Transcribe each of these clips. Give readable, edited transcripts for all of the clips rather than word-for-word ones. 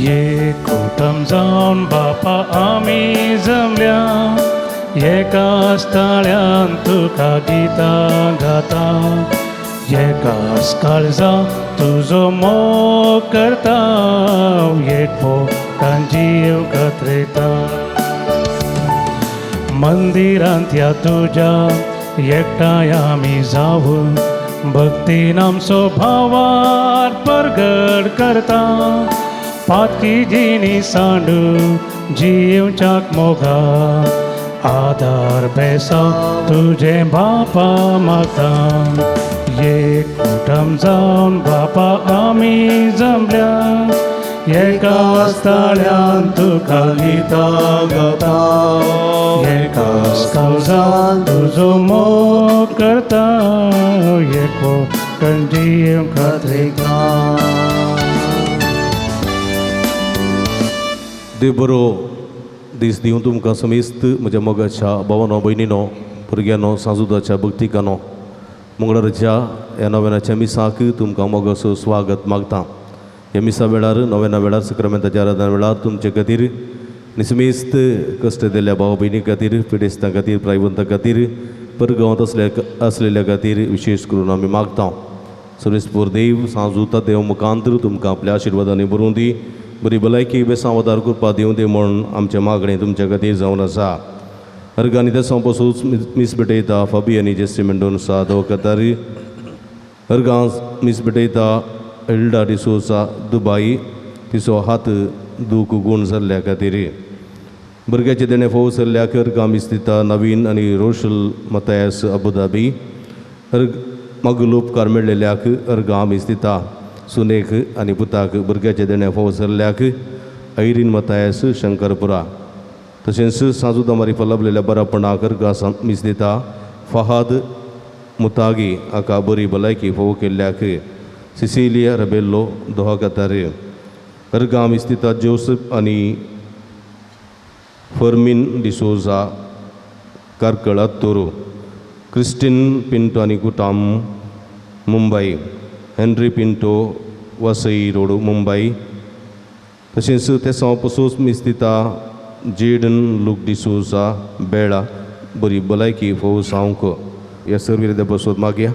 ये कुटुंब जाऊन बापा आम्ही जमल्या एकाच ताळ्यान तुका गिता गाता एकाच काळजा तुझो मोग करता एकपोटान जीव कत्रेता मंदिरांत या तुझ्या एकठांय आम्ही जाऊन भक्तीन आमचो भावार परगट करता पातकी जिणी सांडू जीवच्याक मोगा आधार बेसा तुझे बापा मागता एक कुटुंब जाऊन बापा आम्ही जमल्या एकाच ताळ्यान तुका गिता गाता एकाच काळजान तुझो मोग करता एकवटान जीव कत्रेता. देव बरो दीस दिवं तुमकां समेस्त म्हज्या मोगाच्या भावांनो भयणीनो भुरग्यांनो सांजुदाच्या भक्तिकांनो मंगळारच्या ह्या नव्यानाच्या मिसाक तुमकां मोगाचो स्वागत मागता. ह्या मिसा वेळार नव्याना वेळार सक्रामेंताच्या आराधना वेळार तुमचे खातीर निसमेस्त कश्ट दिल्ल्या भाव भयणी खातीर पिडेस्तां खातीर प्रायवंतां खातीर परगांवांत असलेल्या खातीर विशेश करून आमी मागता. सर्वेस्पर देव सांजुता देव मुखांतर तुमकां आपल्या आशिर्वादांनी भरून दी बरी भलायकी बेसांवदार कृपा दिवं दी म्हणून आमचें मागणें तुमच्या खातीर जावन आसा. अर्गांनी तेसां पासून मीस भेटयता फाबी आनी जेसी मेंडोन सादो कतारी अर्गां मीस भेटयता एल्डा डिसोसा दुबाई तिचो हात दूख गूण जाल्ल्या खातीर भुरग्याचे देणे फोव सरल्याक अर्गां मीस दिता नवीन आनी रोशल मतायस अबुधाबी मगलूप कार्मेलेल्याक अर्गां मीस दिता सुनेक आनी पुताक भुरग्याचे देणे फोव सरल्याक ऐरीन मतायस शंकरपुरा तशेंच सांजुदा मारीफा लाभलेल्या बरापणाक अर्गां मीस दिता फहाद मुतागी हाका बरी भलायकी फोव केल्ल्याक सिसिलिया रबेल्लो दोहा कतार अर्गां मीस दिता जोसेफ आनी फर्मिन डिसोजा कारकळा तोरो क्रिस्टिन पिंटो आनी कुटाम मुंबई हेनरी पिंटो वसई रोड मुंबई तशेंच तेसां पसूस मीस दिता जेडन लूक डिसोजा बेळा बरी भलायकी फोव सावंक ह्या सर्विरे बसोत मागया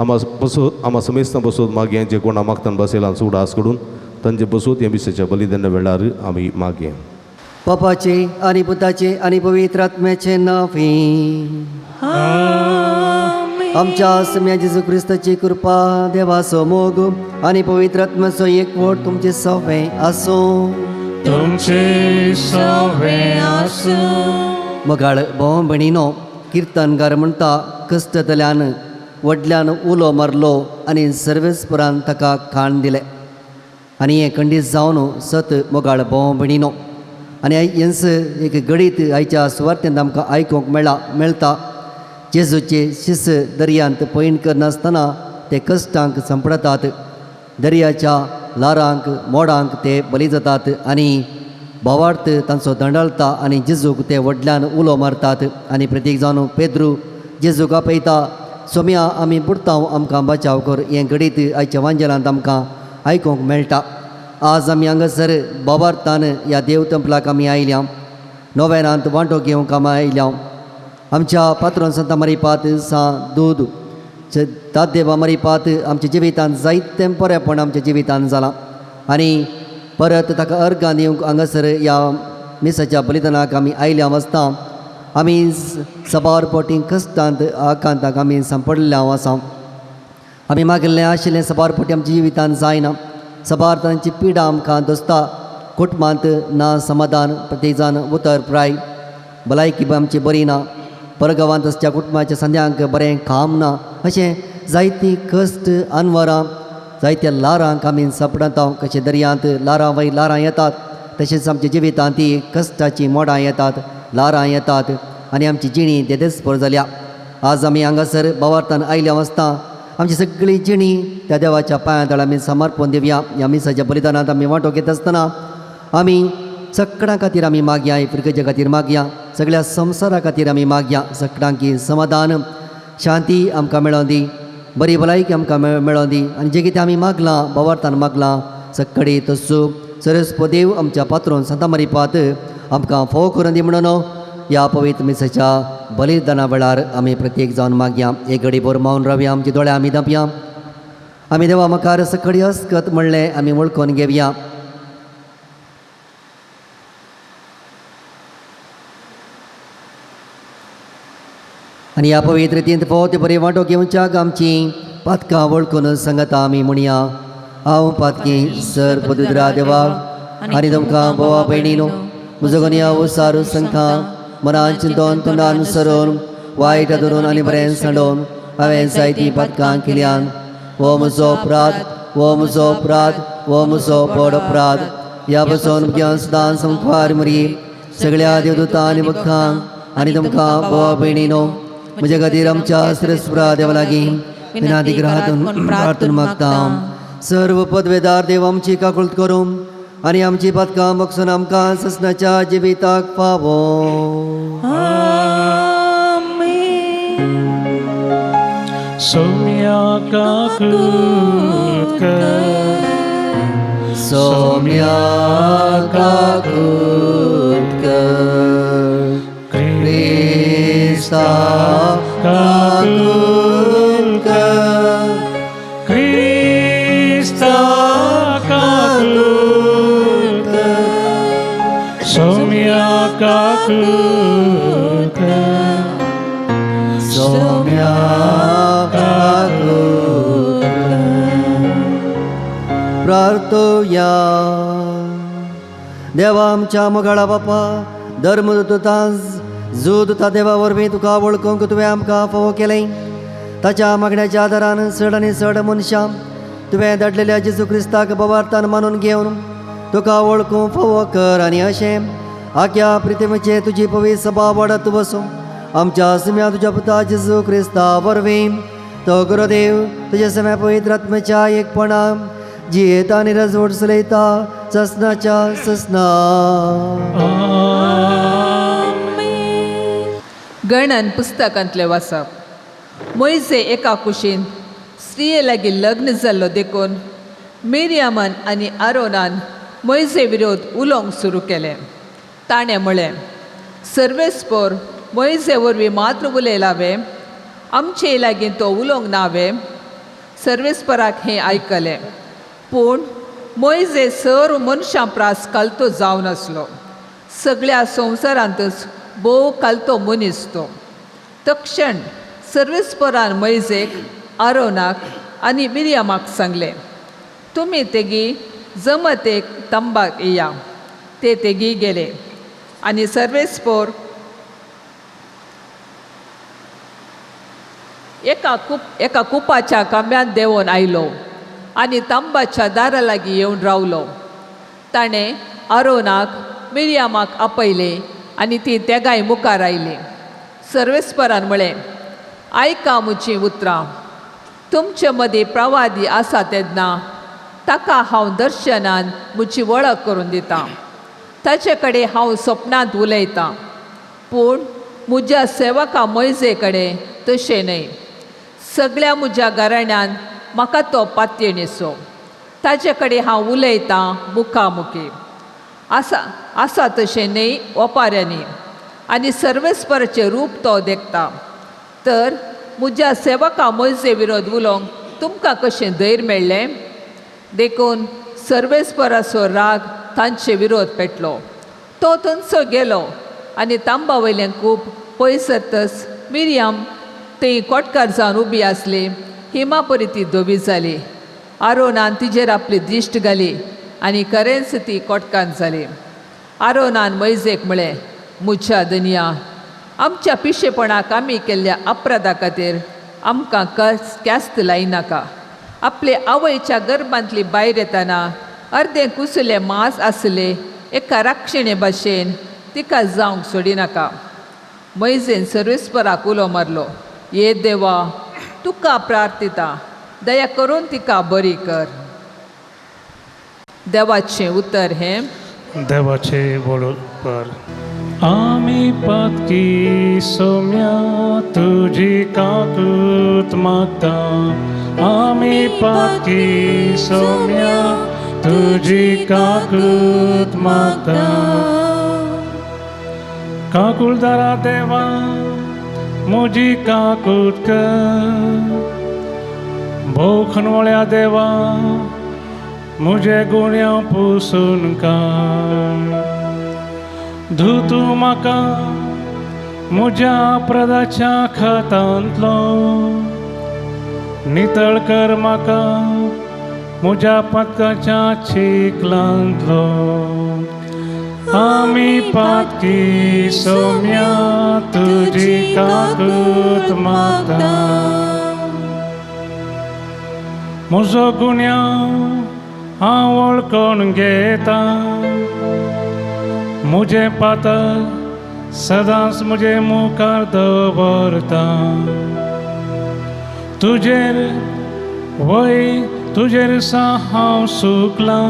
आमा समेस्तां बसोत मागया जे कोणा मागतान बसयलां सुडास कडून तांचे बसोत ह्या बिसाच्या बलिदाना वेळार आमी मागया. बापाचे आनी पुताचे आनी पवित्र आत्म्याचे नांवे आमच्या सम्या जेजू क्रिस्ताची कृपा देवाचो मोग आनी पवित्र आत्म्याचो एकवट तुमचे सवे आसूं. तुमचे सवे आसूं. मगाळ भाव भयणीनो किर्तनकार म्हणटा कश्टतल्यान व्हडल्यान उलो मारलो आनी सर्वेस्परान ताका खाण दिलें आनी हें खंडीत जावन सत मोगाळ भाव भयणीनो आनी हेंच एक गडीत आयच्या सुवार्थेंत आमकां आयकूंक मेळटा जेजूचे शिस दर्यांत पैण करनासतना ते कश्टांक संपडतात दर्याच्या लारांक मोडांक ते बली जातात आनी भावार्थ तांचो दंडाळता आनी जेजूक ते व्हडल्यान उलो मारतात आनी प्रत्येक जावन पेद्रू जेजूक आपयता सोम्या आमी बुडतांव आमकां बचाव कर हें गडीत आयच्या वांजेलांत आमकां आयकूंक मेळटा. आज आमी हांगासर भावार्थान ह्या देव तंपलाक आमी आयल्या नोवेनांत वांटो घेवंक आमी आयल्या आमच्या पात्रोन संत मारीपात सा दूद तादेवा मारीपात आमच्या जिवितांत जायतें बरेंपण आमच्या जिवितांत जालां आनी परत ताका अर्गां दिवंक हांगासर ह्या मिसाच्या बलिदानाक आमी आयल्या आसता आमी सबार पोटी कश्टांत आकांताक आमी सांपडल्या आसा. आमी मागिल्लें आशिल्लें सबार पोटी आमच्या जिवितांत जायना सबार तांची पिडा आमकां दोस्ता कुटुंबांत ना समाधान प्रत्येक जाण उतर प्राय भलायकी आमची बरी ना परगांवांत आसच्या कुटुंबाच्या संद्यांक बरें काम ना अशें जायतीं कश्ट अनवरां जायत्या लारांक आमी सांपडता कशें दर्यांत लारां वयर लारां येतात तशेंच आमच्या जिवितांत ती कश्टाची मोडां येतात लारां येतात आनी आमची जिणी देदेस्पर जाल्या. आज आमी हांगासर भावार्थान आयल्या आसता आमची सगळी जिणी त्या देवाच्या पांया तळ आमी समर्पण दिवया. ह्या मिसाच्या बलिदानांत आमी वांटो घेत आसतना आमी सगळ्यां खातीर आमी मागया, इफ्रिकेच्या खातीर मागया, सगळ्या संवसारा खातीर आमी मागया. सगळ्यांकी समाधान शांती आमकां मेळोवन दी, बरी भलायकी आमकां मेळोवन दी. आनी जें कितें आमी मागलां भावार्थान मागलां सगळी तस्सो सरस्वती देव आमच्या पात्रोन संता मारिपात आमकां फोव करून दी म्हणून ह्या पवित्र मिसाच्या बलिदाना वेळार आमी प्रत्येक जावन मागया. एक घडीभर मौन रावया, आमचे दोळे आमी धांपया. आमी देवा मुखार सकळी हस्कत म्हणलें आमी वळखून घेवया. आनी ह्या पवित्र रितीन फावत बरी वांटो घेवच्याक आमची पातकां वळखून सांगता आमी म्हणया. हांव पातकी सर पवित्रा देवा आनी तुमकां बोवा भयणीनो म्हजो गनिया उसारू सांगता. मनान चिंतून तोंडान सरून वायट धरून आनी बरें सांडोवन हांवें जायतीं पातकां केल्यान हो म्हजो अपराध, हो म्हजो अपराध, हो म्हजो व्हड अपराध. ह्या बसून म्हज्या सदां संख्वार मरी सगळ्या देवदूतां आनी भक्तांक आनी तुमकां बोवा भयणीनो म्हज्या खातीर आमच्या सरस्वरा देवा लागीं विनादिग्रहातून प्रार्थना मागता. सर्व पदवेदार देव आमची काकुळट करून आनी आमची पातकां बक्षून आमकां ससनाच्या जिविताक पावो. सौम्या काकूट कर, सौम्या काकुळट कर, क्रिस्ता काकुळट कर, क्रिस्ता काकूट कर, सौम्या काकूट कर, सौम्या काकुळट कर. प्रार्थोया. देवा आमच्या मोगाळा बापा धर्मदूतां जोदूता देवा वरवीं तुका वळखूंक तुवें आमकां फोव केलें. ताच्या मागण्याच्या आदारान चड आनी चड मनशां तुवें धाडलेल्या जेजू क्रिस्ताक भावार्थान मानून घेवन तुका वळखूंक फोव कर. आनी अशें आख्या प्रितीमेचे तुजी पवित्र सभा वाडत वचूं आमच्या सिम्या तुज्या पुता जेजू क्रिस्ता वरवीं तो गुरुदेव तुज्या सम्या पवित्र आत्म्याच्या एकपणान जियेता आनी रजवट चलयता ससनाच्या ससना. गणन पुस्तकांतले वाचप. मोइजे एका कुशीन स्त्रिये लागीं लग्न जाल्लो देखून मिरियामान आनी आरोनान मोइजे विरोध उलोवंक सुरू केलें. ताणें म्हळें, सर्वेस्पोर मोइजे वरवीं मात्र उलयलावे, आमचे लागीं तो उलोवंक नावे. सर्वेस्पराक हें आयकलें, पूण मोइजे सर मनशां प्रास कालतो जावन आसलो. सगळ्या संवसारांतच भोव कालतो मनीस तो. तक्षण सर्वेस्परान मोइजेक, आरोनाक आनी मिरियामाक सांगलें, तुमी तेगी जमतेक तंबाक येया. ते तेगी गेले आनी सर्वेस्पोर एका कुपाच्या कांब्यान देंवोन आयलो आनी तंबाच्या दारा लागीं येवन रावलो. ताणें आरोनाक मिरियामाक आपयलें आनी ती तेगाय मुखार आयली. सर्वेस्परान म्हळें, आयका म्हजीं उतरां. तुमचे मदीं प्रवादी आसा तेन्ना ताका हांव दर्शनान म्हजी वळख करून दितां. ताचे कडेन हांव सपनांत उलयतां, पूण म्हज्या सेवका मोइजे कडेन तशें न्हय. सगळ्या म्हज्या घराण्यान म्हाका तो पातयेणेचो. ताचे कडेन हांव उलयतां मुखामुखी. आसा तशें न्हय ओपाऱ्यांनी. आनी सर्वेस्पराचें रूप तो देखता. तर म्हज्या सेवका मोइजे विरोध उलोवंक तुमकां कशें धैर्य मेळ्ळें? देखून सर्वेस्पराचो राग तांचे विरोध पेटलो. तो थंयचो गेलो आनी तांबा वयलें कूप पयस सरतच मिरियाम थंय कोटकार जावन उबी आसली. हिमा परी ती धोबी जाली. आरोनान तिजेर आपली दिश्ट घाली आनी खरेंच ती कोटकान जाली. आरोनान मोइजेक म्हळें, म्हज्या धन्या, आमच्या पिशेपणाक आमी केल्ल्या अपराधा खातीर आमकां क्यास्त लायनाका. आपले आवयच्या गर्भांतली भायर येतना अर्दें कुसुलें मांस आसलें एका राक्षणे भाशेन तिका जावंक सोडिनाका. मैजेन सर्वेस्पराक उलो मारलो, ये देवा तुका प्रार्थिता, दया करून तिका बरी कर. देवाचें उतर हें, देवाचे बरोबर. आम्ही पातकी सोम्या तुझी काकूत मागता. आम्ही पातकी सोम्या तुझी काकूत मागता. काकुळदारा देवा मुजी काकूत कर. भोखणवळ्या देवा मुझे गुण्या पुसून काढ. धुतू म्हाका म्हज्या अपराधाच्या खतांतलो. नितळ कर म्हाका म्हज्या पातकाच्या चिखलांतलो. आमी पातकी सोम्या तुजी काकूत मागता. म्हजो गुन्या हांव वळखून घेता. मुझे पातक सदांच मुझे मुखार दवरता. तुजेर वय तुजेर सा हांव सुकला.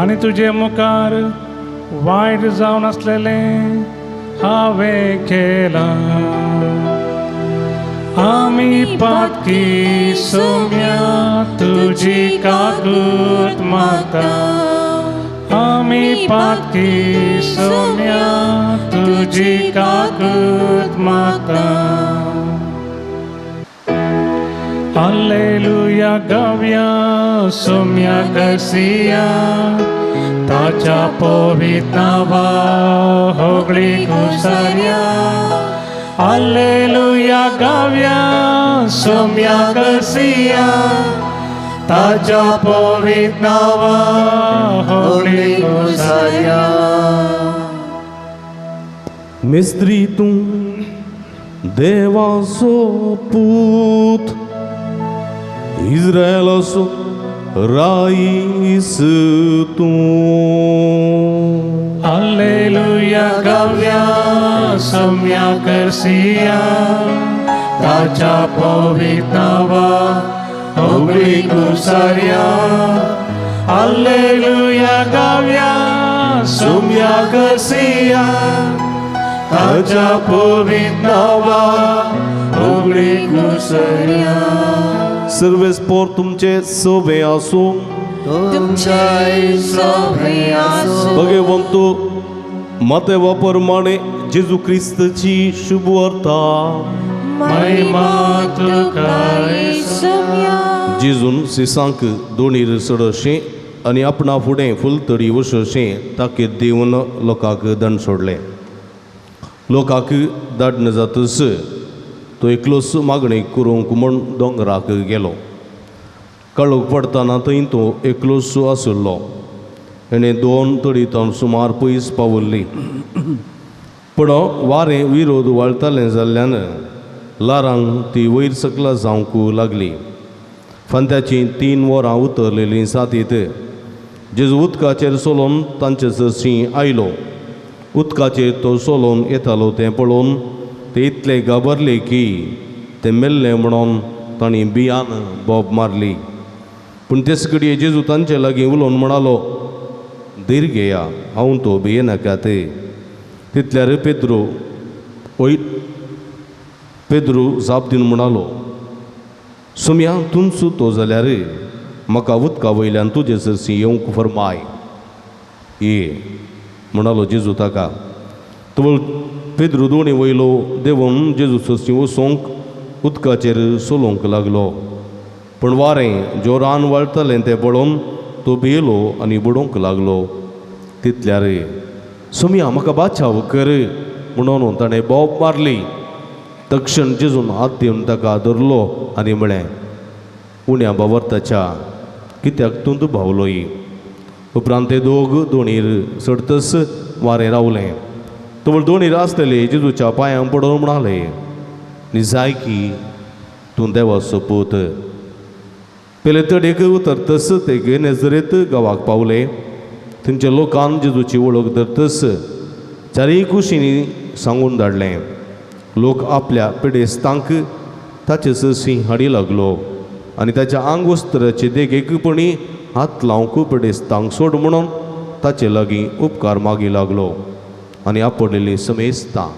आनी तुजे मुखार वायट जावन आसलेलें हांवें केलां. आमी पातकी सोम्या तुजी काकूत मागता. आमी पातकी सोम्या तुजी काकूत मागता. हालेलुया गावया सोम्या कसिया. ताच्या पवित्र नावा होगळी घुसार्या. हालेलुया गावया सोम्या कसिया. ताच्या पवित्र नावा होगळी घुसार्या. मिस्त्री तूं देवाचो पूत. इस्रायलाचो राईस तूं. हालेलुया गावया सोम्या कसिया. ताच्या पवित्र नावा होगळी घुसार्या. हालेलुया गावया सोम्या कसिया. ताच्या पवित्र नावा होगळी घुसार्या. सर्वेस्पोर तुमचे सोबे आसूं. तुमच्या सोबे आसूं. भगवंतू मातेवा प्रमाणे जेजू क्रिस्तची शुभ वार्ता. महिमा तुका येसुया. जेजून सिसांक दोणीर चडशें आनी आपणा फुडें फुलतडी वशें ताकीद दिवन लोकांक दंड सोडले. लोकांक धाडण जातस तो एकलोच मागणी करूंक म्हूण दोंगराक गेलो. काळोख पडटाना थंय तो एकलोच आसलो. हेणें 2 तडीतां सुमार पयस पावल्ली. पूण वारें विरोध वाळटालें जाल्ल्यान लारांक ती वयर सकला जावंक लागली. फांत्याची 3 वरां उतरलेलीं सातीत जेजू उदकाचेर सोलोन तांचे सरशीं आयलो. उदकाचेर तो सोलोन येतालो तें पळोवन ते इतले गाबरले की ते मेल्ले म्हणून तांणी बियान बोब मारली. पूण तेच घडये जेजू तांचे लागीं उलोवन म्हणालो, धीर घेया, हांव तो भियेनाकात. तितल्यार पेद्रू जाप दिवन म्हणालो, सुम्या तुमचो तो जाल्यार म्हाका उदका वयल्यान तुजे सरसी येवंक फरमाय. ये म्हणालो जेजू ताका. तो पेद्रू दोणी वयलो देंवून जेजू सरसी वचोंक उदकाचेर सोलोंक लागलो. पूण वारें जोरान वळटालें तें पळोवन तो भियेलो आनी बुडोवंक लागलो. तितल्यार सुम्या म्हाका बाचाव कर म्हणून ताणें बोब मारली. तक्षण जेजून हात दिवन ताका धरलो आनी म्हळें, उण्या बावर्ताच्या कित्याक तूं दुबावलोय. उपरांत ते दोणीर चडतस वारें रावलें. तवळ दोणीर आसलेले जेजूच्या पांयां पडोवन म्हणाले, निजाय की तूं देवाचो पूत. पयले तडेक उतरतस ते गेनेझरेत गांवाक पावले. थंयच्या लोकान जेजूची वळख धरतस चारीय कुशींनी सांगून धाडलें. लोक आपल्या पिडेस्तांक ताचे ससी हाडी लागलो आनी ताच्या आंगोस्त्राचे देगेकपणी हात लावंक पिडेस्तांक सोड म्हणून ताचे लागीं उपकार मागी लागलो आनी आपणलेली समेस्तां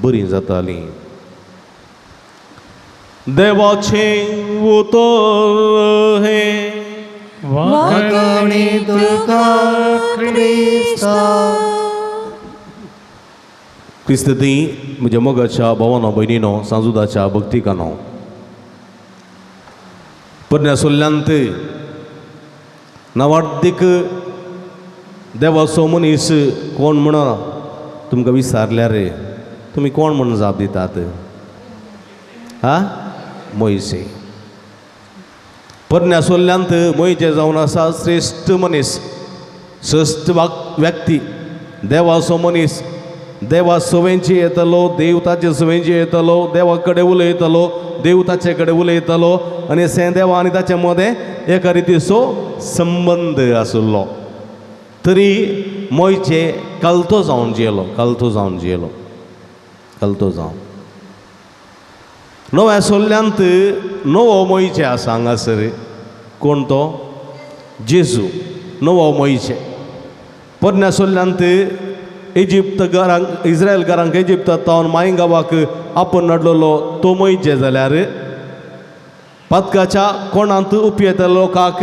बरीं जातालीं. देवाचें उतर हे वाकणी तुका क्रिस्ता. क्रिस्ती म्हज्या मोगाच्या भावांनो भयणीनो सांजुदाच्या भक्तिकानो, परण्यासोल्ल्यांत नवाड्डीक देवाचो मनीस कोण म्हणून तुमकां विचारल्यार तुमी कोण म्हणून जाप दितात? मोइसे. परण्यासोल्ल्यांत मोइचे जावन आसा श्रेश्ठ मनीस, श्रेश्ठ व्यक्ती, देवाचो मनीस. देवा सवेंची येतलो, देव ताचे सवेंची येतलो, देवा कडेन उलयतलो, देव ताचे कडेन उलयतलो आनी देवा आनी ताचे मदें एका रितीचो संबंद आसलो. तरी मोयचे कालतो जावन जियेलो, कालतो जावन. नव्या सोल्ल्यांत नवो मोयचे आसा हांगासर. कोण तो? जेजू, नवो मोयचे. पोरण्या सोल्ल्यांत इस्रायल घरांक इजिप्तांत तावन मायी गांवाक आपूण नडलेलो तो मोयचे जाल्यार पातकाच्या कोणांत उपयेतल्या लोकांक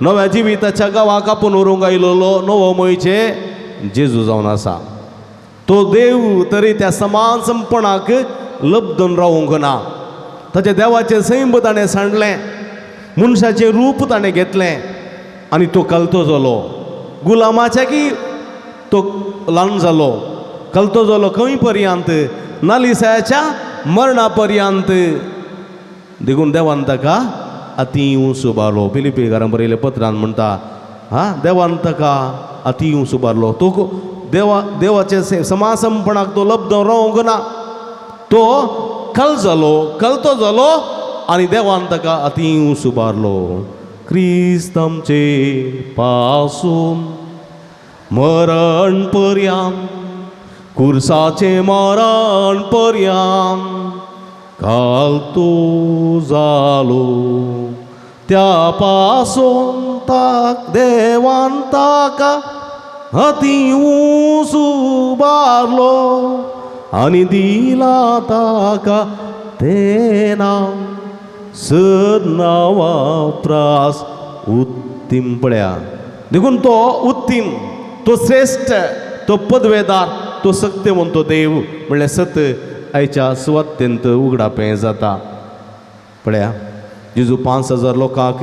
नव्या जिविताच्या गांवाक आपूण व्हरूंक आयिल्लो नवो मोयचे जेजू जावन आसा. तो देव तरी त्या समान संपणाक लब्धून रावूंक ना. ताच्या देवाचें सैम ताणें सांडलें, मनशाचें रूप ताणें घेतलें आनी तो कलतो जालो. गुलामाच्या की तो ल्हान जालो, कलतो जालो खंय पर्यंत? नालिसाच्या मरणा पर्यंत. देखून देवान ताका अतियूंस उबारलो. फिलिपिकारांक बरयले पत्रांत म्हणटा देवान ताका अतियूंस उबारलो. तो देवाचे समासंपणाक तो लब्ध रावंक ना. तो कलतो जालो आनी देवान ताका अतियूंस उबारलो. क्रिस्त आमचे पासून मरण पर्यंत, कुर्साचे मरण पर्यंत घालतो जालो. त्या पासून देवान ताका अतियूंस उबारलो आनी दिला ताका ते नांव सदनावा प्रास उत्तीम. पळया देखून तो उत्तीम, तो श्रेष्ठ, तो पदवेदार, तो सत्यवंतो देव म्हणल्यार सत आयच्या सुवातेंत उगडापें जाता. पळया जेजू 5,000 लोकांक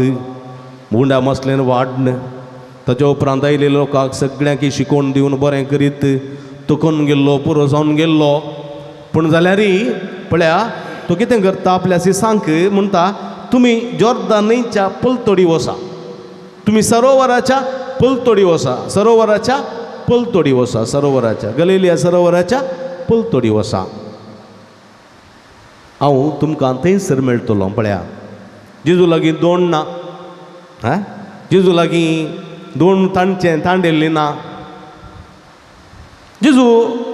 मुंड्या मसलेन वाडन, ताच्या उपरांत आयिल्ल्या लोकांक सगळ्यांक शिकोवन दिवन बरें करीत तुकून गेल्लो, पुरो जावन गेल्लो. पूण जाल्यारय पळया तो कितें करता? आपल्या सिसांक म्हणटा तुमी जॉर्दान न्हंयच्या पलतडी वसा, तुमी सरोवराच्या पलतडी वसा, सरोवराच्या पलतडी वसा, सरोवराच्या गलिलिया सरोवराच्या पलतडी वसा. हांव तुमकां थंयसर मेळटलो. पळया जेजू लागीं दोण ना, जेजू लागीं दोण तांडेल्लीं ना. जेजू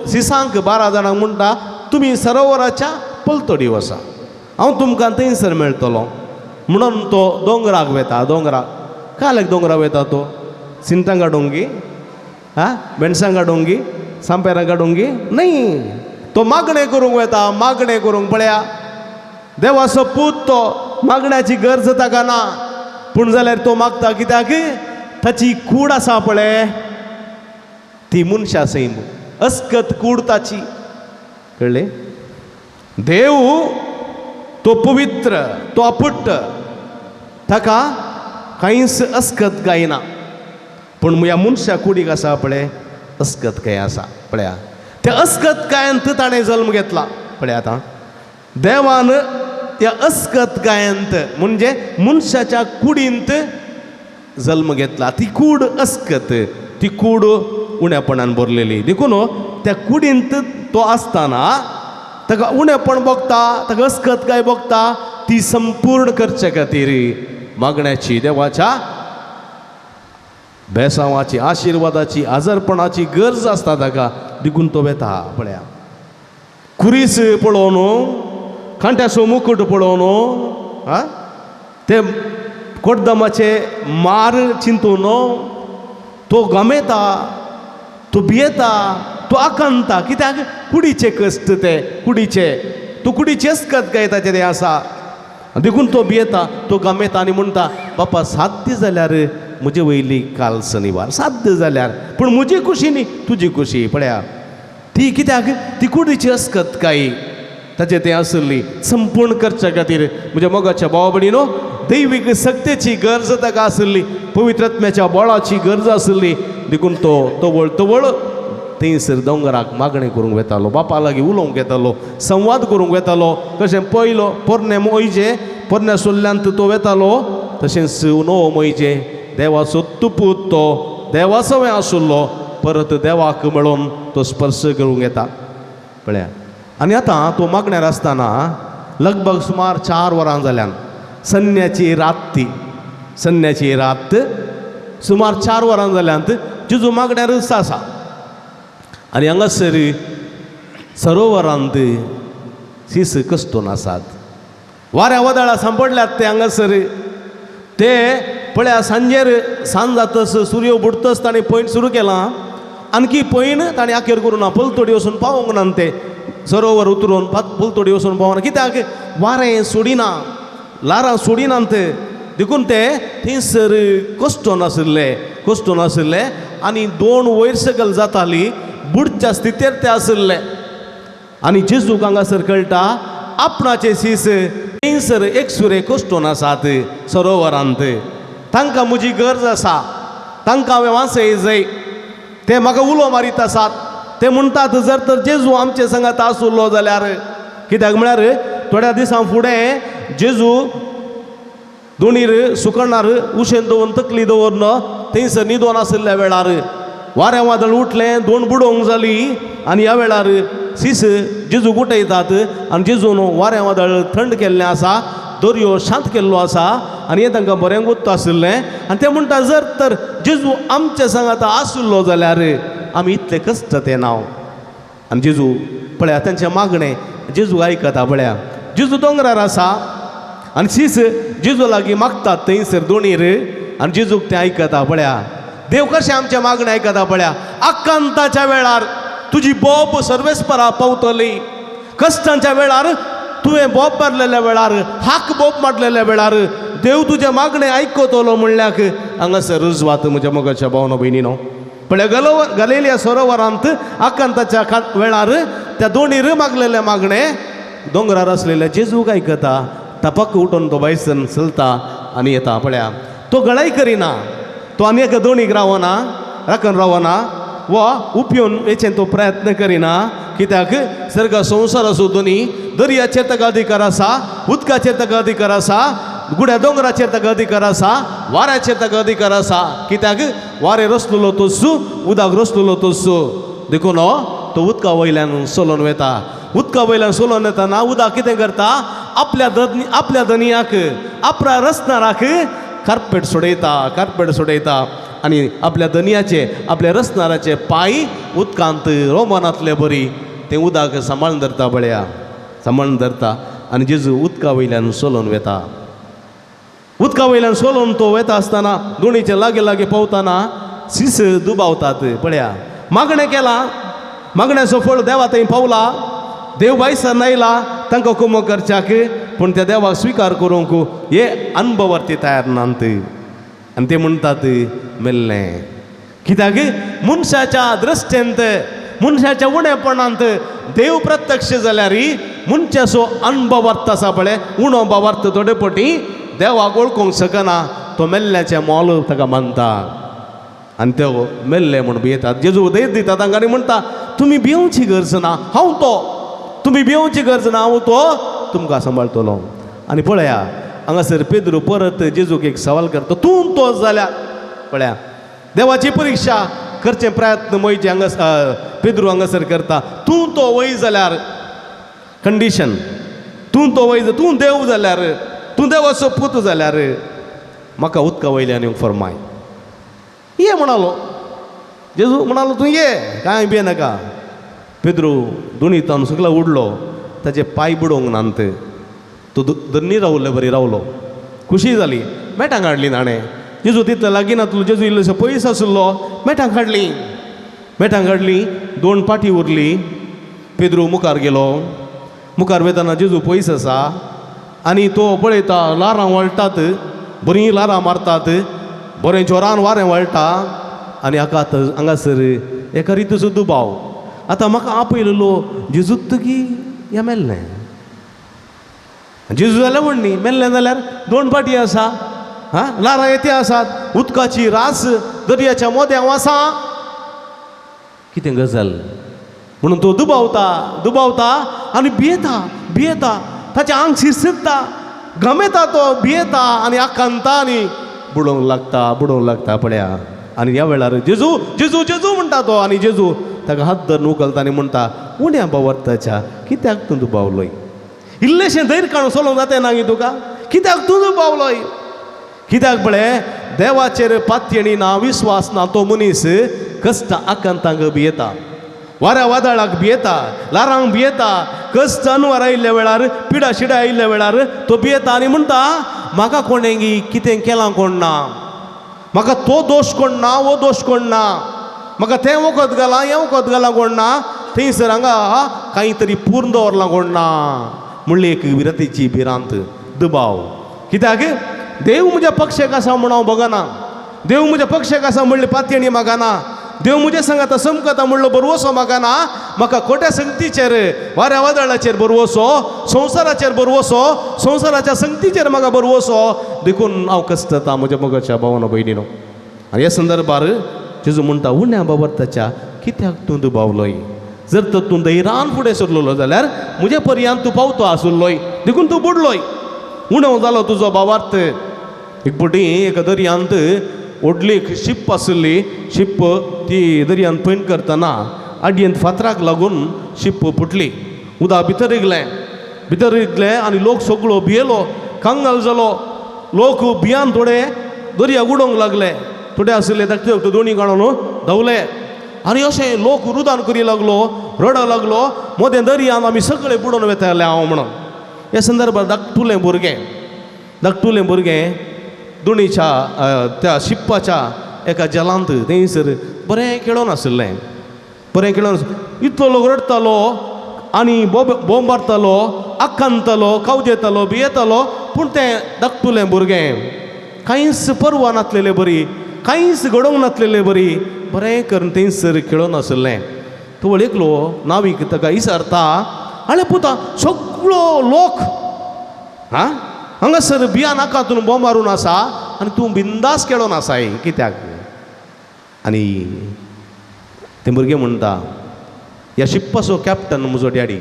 सिसांक 12 जाणांक म्हणटा तुमी सरोवराच्या पलतडी वसा, हांव तुमकां थंयसर मेळटलो. म्हणून तो दोंगराक वेता. दोंगराक काल्याक दोंगराक वेता तो? सिंटां काडूंगी, बेणसां काडूंगी, सांपेरां काडूंगी? न्ही, तो मागणें करूंक वेता, मागणें करूंक. पळया देवाचो पूत तो, मागण्याची गरज ताका ना. पूण जाल्यार तो मागता कित्याक? ताची कूड आसा पळय ती मनशा सैम, अस्कत कूड ताची. कळ्ळें? देव तो पवित्र, तो अपुट्ट, ताका कांयच अस्कत गायना. पूण ह्या मनशा कुडीक आसा पळय अस्कत काय आसा. पळया त्या अस्कत कायांत ताणें जल्म घेतला. पळया आतां देवान त्या अस्कत कायांत म्हणजे मनशाच्या कुडींत जल्म घेतला. ती कूड अस्कत, ती कूड उण्यापणान भरलेली. देखून त्या कुडींत तो आसतना ताका उणेपण भोगता, ताका अस्कत काय भोगता, ती संपूर्ण करचे खातीर मागण्याची, देवाच्या बेसांवाची, आशिर्वादाची, आजारपणाची गरज आसता ताका. देखून तो वेता. पळया कुरीस पळोवन खांट्याचो मुकुट पळोवन ते कोड्डमाचे मार चिंतून तो गमेता, तो भियेता, तो आकांता. कित्याक कुडीचे कश्ट ते कुडीचे, तूं कुडीचेच कत काय ताचें तें आसा. देखून तो भियेता, तो गमेता आनी म्हणटा बापा साध्य जाल्यार म्हजे वयली काल शनिवार साध्य जाल्यार, पूण म्हजी खुशी न्ही तुजी खुशी. पळया ती कित्याक ती कुडीची अस्कत काय ताचें तें आसली. संपूर्ण करच्या खातीर म्हज्या मोगाच्या भावा भयणीनो दैवीक सक्तेची गरज ताका आसली, पवित्र आत्म्याच्या बळाची गरज आसली. देखून तो तवळ थंयसर दोंगराक मागणें करूंक वेतालो, बापा लागीं उलोवंक येतालो, संवाद करूंक वेतालो. कशें पयलो पोरणे मोयजे पोरण्या सोल्ल्यांत तो वेतालो, तशेंच नवो मोयजे देवाचो तुपूत तो देवासोवें आशिल्लो परत देवाक मेळोन तो स्पर्श करूंक येता. पळया आनी आतां तो मागण्यार आसतना लगभग सुमार 4 वरां जाल्यान सन्याची रात सुमार 4 वरां जाल्यांत जेजू मागण्यारच आसा. आनी हांगासर सरोवरांत सीस कश्टून आसात, वाऱ्या वदळां सांपडल्यात ते हांगासर. ते पळया सांज जातस सूर्य बुडतस ताणें पैन सुरू केलां. आणकी पैन ताणें आखेर करून ना, पलतोडी वचून पावोंक ना ते सरोवर उतरून पलतोडी वचून पावना. कित्याक वारें सोडिना, लारां सोडिनात. देखून ते थंयसर कश्टून आशिल्ले आनी 2 वयर सकयल जाताली बुडच्या स्थितीर ते आशिल्ले. आनी जेजूक हांगासर कळटा आपणाचे सीस थंयसर एकसुरे कश्टून आसात सरोवरांत. तांकां म्हजी गरज आसा, तांकां हांवें वासय जाय. ते म्हाका उलो मारीत आसात. ते म्हणटात जर तर जेजू आमचे सांगात आसुल्लो जाल्यार. कित्याक म्हळ्यार थोड्या दिसां फुडें जेजू दोणीर सुकणार उशेन दवरून तकली दवरन थंयसर न्हिदोन आशिल्ल्या वेळार वारें वादळ उठलें, 2 बुडोवंक जाली. आनी ह्या वेळार सीस जेजूक उठयतात आनी जेजून वारें वादळ थंड केल्लें आसा, दर्यो शांत केल्लो आसा आनी हें तांकां बरें गुत्त आशिल्लें. आनी ते म्हणटा जर तर जेजू आमचे सांगात आसुल्लो जाल्यार आमी इतले कश्ट ते नाव. आनी जेजू पळया तांचें मागणें जेजू आयकता. पळया जेजू दोंगरार आसा आनी सीस जेजू लागीं मागतात थंयसर दोणीर आनी जेजूक तें आयकता. पळया देव कशें आमचें मागणें आयकता. पळया आकांताच्या वेळार तुजी बोब सर्वेस्परा पावतली. कश्टांच्या वेळार तुवें बोब मारलेल्या वेळार, हाक बोब मारलेल्या वेळार देव तुजें मागणें आयकतलो म्हणल्याक हांगासर रुजवात म्हज्या मोगाच्या भावनो भयणीनो. पळय गलेल्या सरोवरांत आकांताच्या वेळार त्या दोणीर मागलेलें मागणें दोंगरार आसलेल्या जेजूक आयकता. टपक उठून तो भायसन चलता आनी येता. पळया तो गळाय करिना, तो आनी एका दोणीक राखून रावना वा उपयोन हेचें तो प्रयत्न करिना. कित्याक सर्ग संवसार आसूं दोनी, दर्याचेर ताका अधिकार आसा, उदकाचेर ताका अधिकार आसा, गुड्या दोंगराचेर ताका अधिकार आसा, वाऱ्याचेर ताका अधिकार आसा. कित्याक वारें रचलेलो तोच्चू, उदक रचलेलो तोच्चू. देखून तो उदका वयल्यान सोलोन वता. उदका वयल्यान सोलोन येतना उदक कितें करता, आपल्या दनयाक आपल्या रचणाराक कार्पेट सोडयता आनी आपल्या दनयाचे आपल्या रचणाराचे पांय उदकांत रोमानांतले बरी तें उदक सांबाळून धरता. पळया सांबाळून धरता आनी जेजू उदका वयल्यान सोलोन वता. उदका वयल्यान सोलोन तो वता आसतना दोणीचे लागीं पावतना सीस दुबावतात. पळया मागणें केलां, मागण्याचो फळ देवा थंय पावला. देव भायसर नायला तांकां कुमो करच्याक, पूण त्या देवाक स्विकार करूंक हे अनुभवार्थी तयार नात. आनी ते म्हणटात मेल्लें. कित्याक मनशाच्या दृश्टेंत, मनशाच्या उणेपणांत देव प्रत्यक्ष जाल्यार मनशाचो अनुभवार्थ आसा पळय, उणो भावार्थ थोडे पटी देवाक वळखूंक शकना. तो मेल्ल्याचें मोल ताका मानता आनी तो मेल्ले म्हूण भियेतात. जेजू धैर्य दिता तांकां आनी म्हणटा तुमी भियोवची गरज ना, हांव तो. तुमी भियोवची गरज ना, हांव तो तुमकां सांबाळटलो. आनी पळया हांगासर पेद्रू परत जेजूक एक सवाल करता, तूं तोच जाल्यार. पळया देवाची परीक्षा करचे प्रयत्न मोयचे पेद्रू हांगासर करता. तूं तो वय जाल्यार कंडिशन, तूं तो वय, तूं देव जाल्यार, तूं देवाचो पूत जाल्यार म्हाका उदका वयल्यान येवंक फरमाय. ये म्हणालो जेजू, म्हणालो तूं ये, कांय भिये नाका. पेद्रू दोनी तावन सगळा उडलो ताचे पांय बुडोवंक नात तो दन्नी रावले बरी रावलो खुशी जाली मेटांक हाडली ताणें जेजू तितलें लागीं नासलो जेजू इल्लोसो पयस आसलो मेटांक हाडली 2 पाटी उरली पेद्रू मुखार गेलो मुखार वयताना जेजू पयस आसा आनी तो पळयता लारां वळटात बरीं लारां मारतात बरें जोरान वारें वळटा आनी हांगासर एका रितीचो दुबाव आतां म्हाका आपयलेलो जेजूत की या मेल्लें जेजू जाल्यार म्हण न्ही मेल्लें जाल्यार 2 पाटी आसा लारां येते आसात उदकाची रास दर्याच्या मोद्यां आसा कितें गजाल म्हणून तो दुबावता आनी भियेता ताचें आंग सिरसिरता घामेता तो भियेता आनी आकांता आनी बुडोवंक लागता पळया आनी ह्या वेळार जेजू जेजू जेजू म्हणटा तो आनी जेजू ताका हात धरून उखलता आनी म्हणटा उण्या बावर्ताच्या कित्याक तूं दुबावलोय इल्लेशें धैर्य काडून चलोवंक जाता ना तुका कित्याक तूं दुबावलोय कित्याक पळय देवाचेर पातयेणी ना विस्वास ना तो मनीस कश्ट आकांतांक भियेता वाऱ्या वादळाक भियेता लारांक भियेता कश्ट अनवर आयिल्ल्या वेळार पिडा शिडा आयिल्ल्या वेळार तो भियेता आनी म्हणटा म्हाका कोणें कितें केलां कोण ना म्हाका तो दोश कोण ना वो दोश कोण ना म्हाका तें वखद घालां हें वखद घालां कोण ना थंयसर हांगा कांय तरी पूर्ण दवरलां कोण ना म्हणली एक विरतीची भिरांत दुबाव कित्याक देव म्हज्या पक्षाक आसा म्हूण हांव बगना देव म्हज्या पक्षाक आसा म्हणली पातयेणी म्हाका ना देव म्हजे सांगाता समकता म्हणलो बरवसो म्हाका ना म्हाका खोट्या संगतीचेर वाऱ्या वादळाचेर बरवसो संवसाराचेर बरवसो संवसाराच्या संगतीचेर म्हाका बरवसो देखून हांव कश्टता म्हज्या मोगाच्या भावानो भयणीनो आनी ह्या संदर्भार जेजू म्हणटा उण्या बाबर्ताच्या कित्याक तूं दुबावलोय जर तर तूं धैर्यान फुडें सरलोलो जाल्यार म्हजे पर्यंत तूं पावतो आसुल्लोय देखून तूं बुडलोय उणो जालो तुजो भावार्थ एक फावटी एका दर्यांत व्हडली एक शीप आसली शीप ती दर्यांत पैण करतना आडयेंत फातराक लागून शीप फुटली उदक भितर इगलें आनी लोक सगळो भियेलो कांगाल जालो लोक भियान थोडे दर्याक उडोवंक लागले थोडे आसले धाकटे दोनी काडून धांवले आनी अशें लोक रुदान करी लागलो रडो लागलो मोदें दर्यान आमी सगळे बुडोवन वेताले हांव म्हणून ह्या संदर्भात धाकटुलें भुरगें दोणीच्या त्या शिप्पाच्या एका जलांत थंयसर बरें खेळोन आसलें इतलो लोक रडतालो आनी बोंब मारतालो आकांतलो कावजेतालो भियेतालो पूण तें धाकटुलें भुरगें कांयच परवा नासलेलें बरी कांयच घडोवंक नासलेलें बरी बरें करून थंयसर खेळोन आसलें तो वळखलो नावीक ताका विचारता आळे पुता सगळो लोक हांगासर बिया नाका तूं बोंब मारून आसा आनी तूं बिंदास खेळोन आसाय कित्याक आनी तें भुरगें म्हणटा ह्या शिप्पाचो कॅप्टन म्हजो डॅडी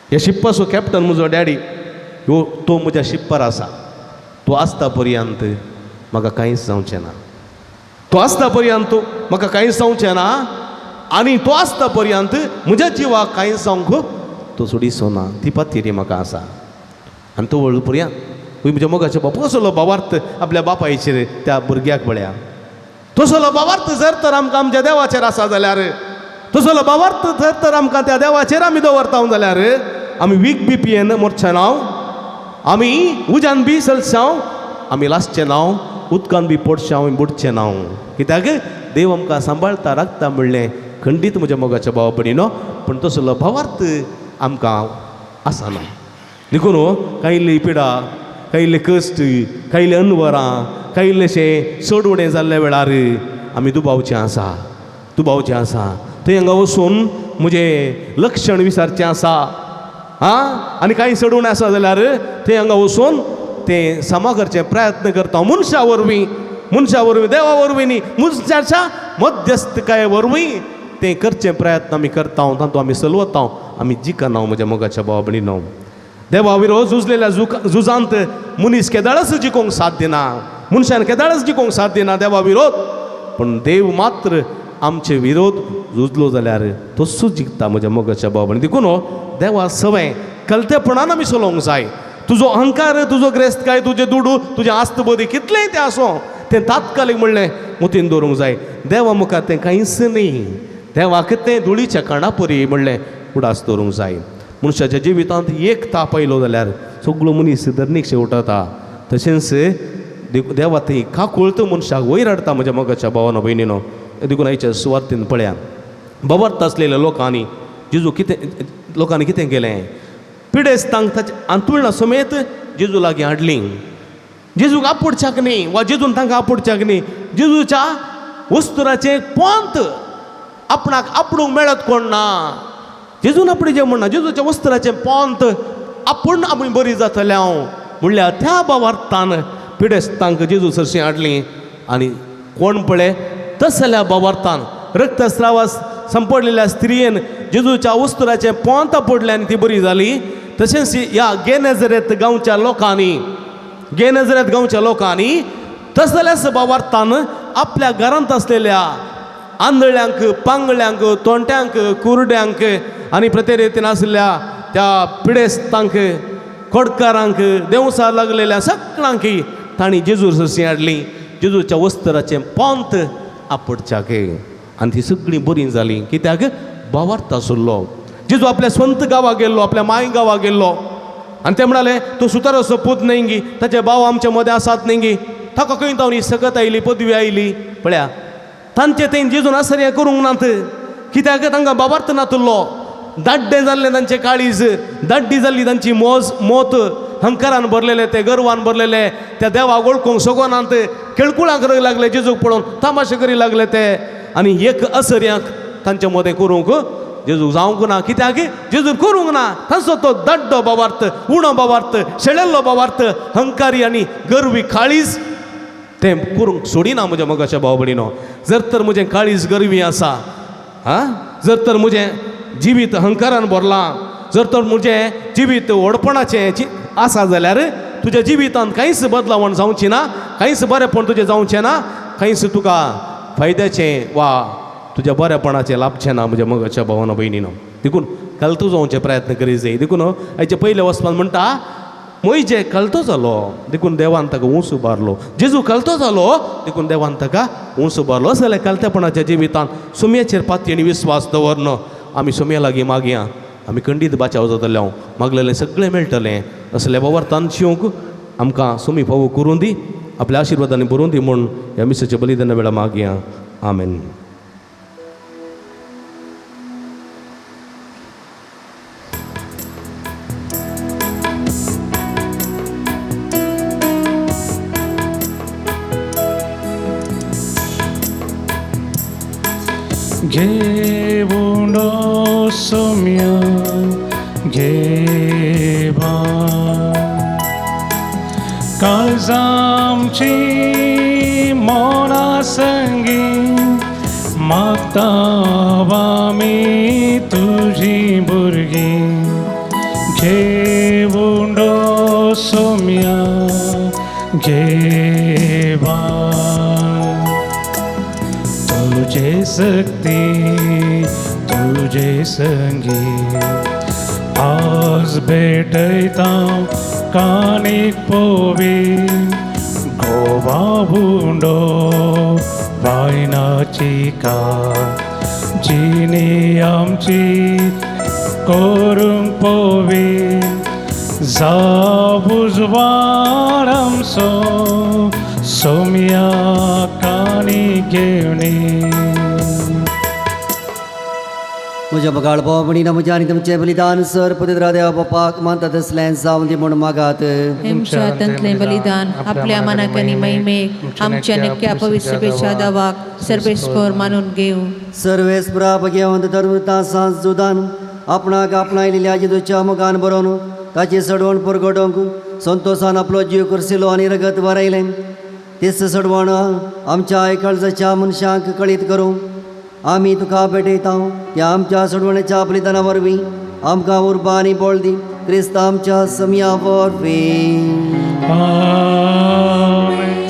ह्या शिप्पाचो कॅप्टन म्हजो डॅडी तो म्हज्या शिप्पार आसा तो आसता पर्यंत म्हाका कांयच जावचें ना तो आसता पर्यंत म्हाका कांयच जावचें ना आनी तो आसता पर्यंत म्हज्या जिवाक कांयच जावंक तो सोडिचो ना ती पातयेरी म्हाका आसा आनी तो वळू पर्यंत म्हज्या मोगाच्या बाप कसलो भावार्थ आपल्या बापायचेर त्या भुरग्याक पळया तसलो भावार्थ जर तर आमकां आमच्या देवाचेर आसा जाल्यार तसलो भावार्थ जर तर आमकां त्या देवाचेर आमी दवरता जाल्यार आमी वीक बी पियेन मरचें नांव आमी उज्यान बी चलचांव आमी लासचें नांव उदकान बी पडचें हांव बुडचें नांव कित्याक देव आमकां सांबाळटा राखता म्हणलें खंडीत म्हज्या मोगाच्या भावा भयणीनो पूण तसलो भावार्थ आमकां आसना देखून कांयली पिडा कांयले कश्ट कांयले अनवरां कांयलेशें चड उणें जाल्ल्या वेळार आमी दुबावचें आसा थंय हांगा वचून म्हजें लक्षण विचारचें आसा आनी कांय चड उणें आसा जाल्यार थंय हांगा वचून तें सामा करचें प्रयत्न करता मनशा वरवीं देवा वरवीं न्ही मनशाच्या मध्यस्थकाये वरवीं तें करचें प्रयत्न आमी करता तातूंत आमी चलवता आमी जिखना म्हज्या मोगाच्या भावा भयणीनो देवा विरोध झुजलेल्या झुजांत मनीस केदाळच जिखोवंक साथ दिना मनशान केदाळच जिखोवंक साथ दिना देवा विरोध पूण देव मात्र आमचे विरोध झुजलो जाल्यार तसो जिखता म्हज्या मोगाच्या भावा भयणी देखून देवा सवय कलतेपणान आमी चलोवंक जाय तुजो अहंकार तुजो ग्रेस्तकाय तुजें दुडू तुजें आस्तबोधी कितलेंय तें आसूं तें तात्कालीक म्हणलें मुतीन दवरूंक जाय देवा मुखार तें कांयच न्ही देवाक तें धुळीच्या कणा परी म्हणलें उडास दवरूंक जाय. मनशाच्या जिवितांत एक ताप आयलो जाल्यार सगळो मनीस धरणीक शेवटता. तशेंच देवा थंय काकुळत मनशाक वयर हाडटा. म्हज्या मोगाच्या भावानो भयणीनो, देखून आयच्या सुवातेन पळया, बबर्त आसलेल्या लोकांनी जेजू कितें केलें? पिडेस्तांक ताच्या आंतुळा समेत जेजू लागीं हाडली. जेजूक आपडच्याक न्ही, वा जेजून तांकां आपडच्याक न्ही, जेजूच्या वस्तुराचें पोंत आपणाक आपणूंक मेळत कोण ना. जेजून आपणें जें म्हणना, जेजूच्या वस्त्राचें पोंत आपूण आमी बरी जातले हांव म्हणल्यार त्या भावार्थान पिडेस्तांक जेजू सरशी हाडली. आनी कोण पळय तसल्या भावार्थान रक्तस्रावास संपडलेल्या स्त्रियेन जेजूच्या वस्त्राचें पोंत पडलें आनी ती बरी जाली. तशेंच ह्या गेनेझरेत गांवच्या लोकांनी तसल्याच भावार्थान आपल्या घरांत आसलेल्या आंधळ्यांक, पांगळ्यांक, तोंट्यांक, कुरड्यांक आनी प्रत्येक आसलेल्या त्या पिडेस्तांक, खोडकारांक, देवसा लागलेल्या सगळ्यांक तांणी जेजू सरशी हाडली. जेजूच्या वस्त्राचें पोंत आपडच्याक आनी ती सगळीं बरी जाली. कित्याक? भावार्थ आसलो. जेजू आपल्या स्वंत गांवाक गेल्लो, आपल्या माय गांवाक गेल्लो आनी ते म्हणाले, तो सुतारो सोपूत न्ही गी, ताचे भाव आमचे मदें आसात न्ही गी. ताका खंय तावनी सकत आयली, पदवी आयली. पळया, तांचे थंय जेजून आसर करूंक नात. कित्याक? तांकां भावार्थ नातलो. दाड्डे जाल्ले तांचे काळीज, दाड्डी जाल्ली तांची मोत, हंकारान भरलेले ते, गर्वान भरलेले, त्या देवाक वळखूंक सोगोनात, केळकुळां करूंक लागले जेजूक पळोवन, तमाशे करी लागले ते. आनी एक असर्याक तांचे मदें करूंक जेजू जावंक ना. कित्याक? जेजू करूंक ना. तांचो तो दाड्डो भावार्थ, उणो भावार्थ, शेळेल्लो भावार्थ, हंकारी आनी गर्वी काळीज तें करूंक सोडिना. म्हज्या मोगाच्या भाव भयणीनो, जर तर म्हजें काळीज गर्वी आसा, जर तर म्हजें जिवीत हंकारान भरलां, जर तर म्हजें जिवीत व्हडपणाचें आसा जाल्यार तुज्या जिवितांत कांयच बदलावण जावची ना, कांयच बरेंपण तुजें जावचें ना, कांयच तुका फायद्याचें वा तुज्या बरेपणाचें लाभचें ना. म्हज्या मोगाच्या भावानो भयणीनो, देखून कलतो जावचे प्रयत्न करी जाय. देखून हाचे पयले वचपान म्हणटा, मोइजे कलतो जालो, देखून देवान ताका उंच उबारलो. जेजू कलतो जालो, देखून देवान ताका उंच उबारलो. असले जाल्यार कलतेपणाच्या जिवितांत सुमयेचेर पातयेन विस्वास दवरनो. आमी सुमया लागीं मागया, आमी खंडीत बाचाव जातले, हांव मागलेलें सगळें मेळटलें. असले वावरतान शिवंक आमकां सुमी फावो करून दी, आपल्या आशिर्वादांनी भरून दी म्हूण ह्या मिसाच्या बलिदाना वेळा मागया. आमेन. घेवुंडो सोम्या घेवा काळजामची मोना संगी मागताव आमी तुजी भुरगीं. घेवुंडो सोम्या घेवा तुझे सक्ती तुझे संगी आज भेटयता कानीक पोवी गोवा बुंडो वायनाची का जिनी आमची करूंक पोवी जावुजवार आमचो सोम्या काणी घेवनी. म्हज्या बगाळ भाव भयणीनो, म्हज्या आनी तुमचें बलिदान सर पवित्र देवा बापाक मानता तसलें जावं दी म्हूण मागात. हिमशातंतलें बलिदान आपल्या मनाक आनी महिमेक आमच्या नक्क्या पवित्र सभेच्या दावाक सर्वेस्पर मानून घेवं. सर्वेस्परा भगवंत धर्मता सांज जुदान आपणाक आपणायलेल्या जेजूच्या मोगान बरोवन ताची सडवण परगडोवंक संतोषान आपलो जीव करसिलो आनी रगत वारयलें. तेच सडवण आमच्या आयकाळजाच्या मनशांक कळीत करूं आमी तुका भेटयता. त्या आमच्या सडवणेच्या बलिदाना वरवीं आमकां उर्बा आनी बळ दी. क्रिस्त आमच्या समया वरवीं.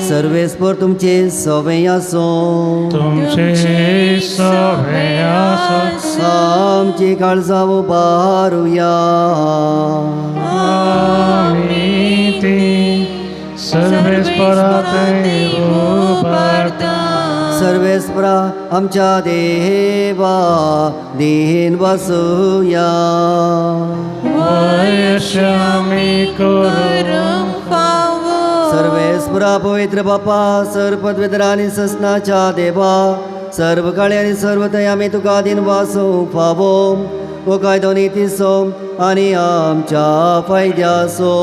सर्वेस्पर तुमचे सवय आसो. तुमचे सवय आसो. आमची काळजां उबारुया. आमी ती सर्वेस्परात उबारता. सर्वे सर्वेस्परा आमच्या देवा देहीन वासूया. वयस्यामी करूंक फावो सर्वेस्परा पवित्र बापा सर्वपदवेदर आनी ससनाच्या देवा सर्व काळे आनी सर्व थंय आमी तुका दिन वासूंक फावो. हो कायदो नितीसो आनी आमच्या फायद्याचो.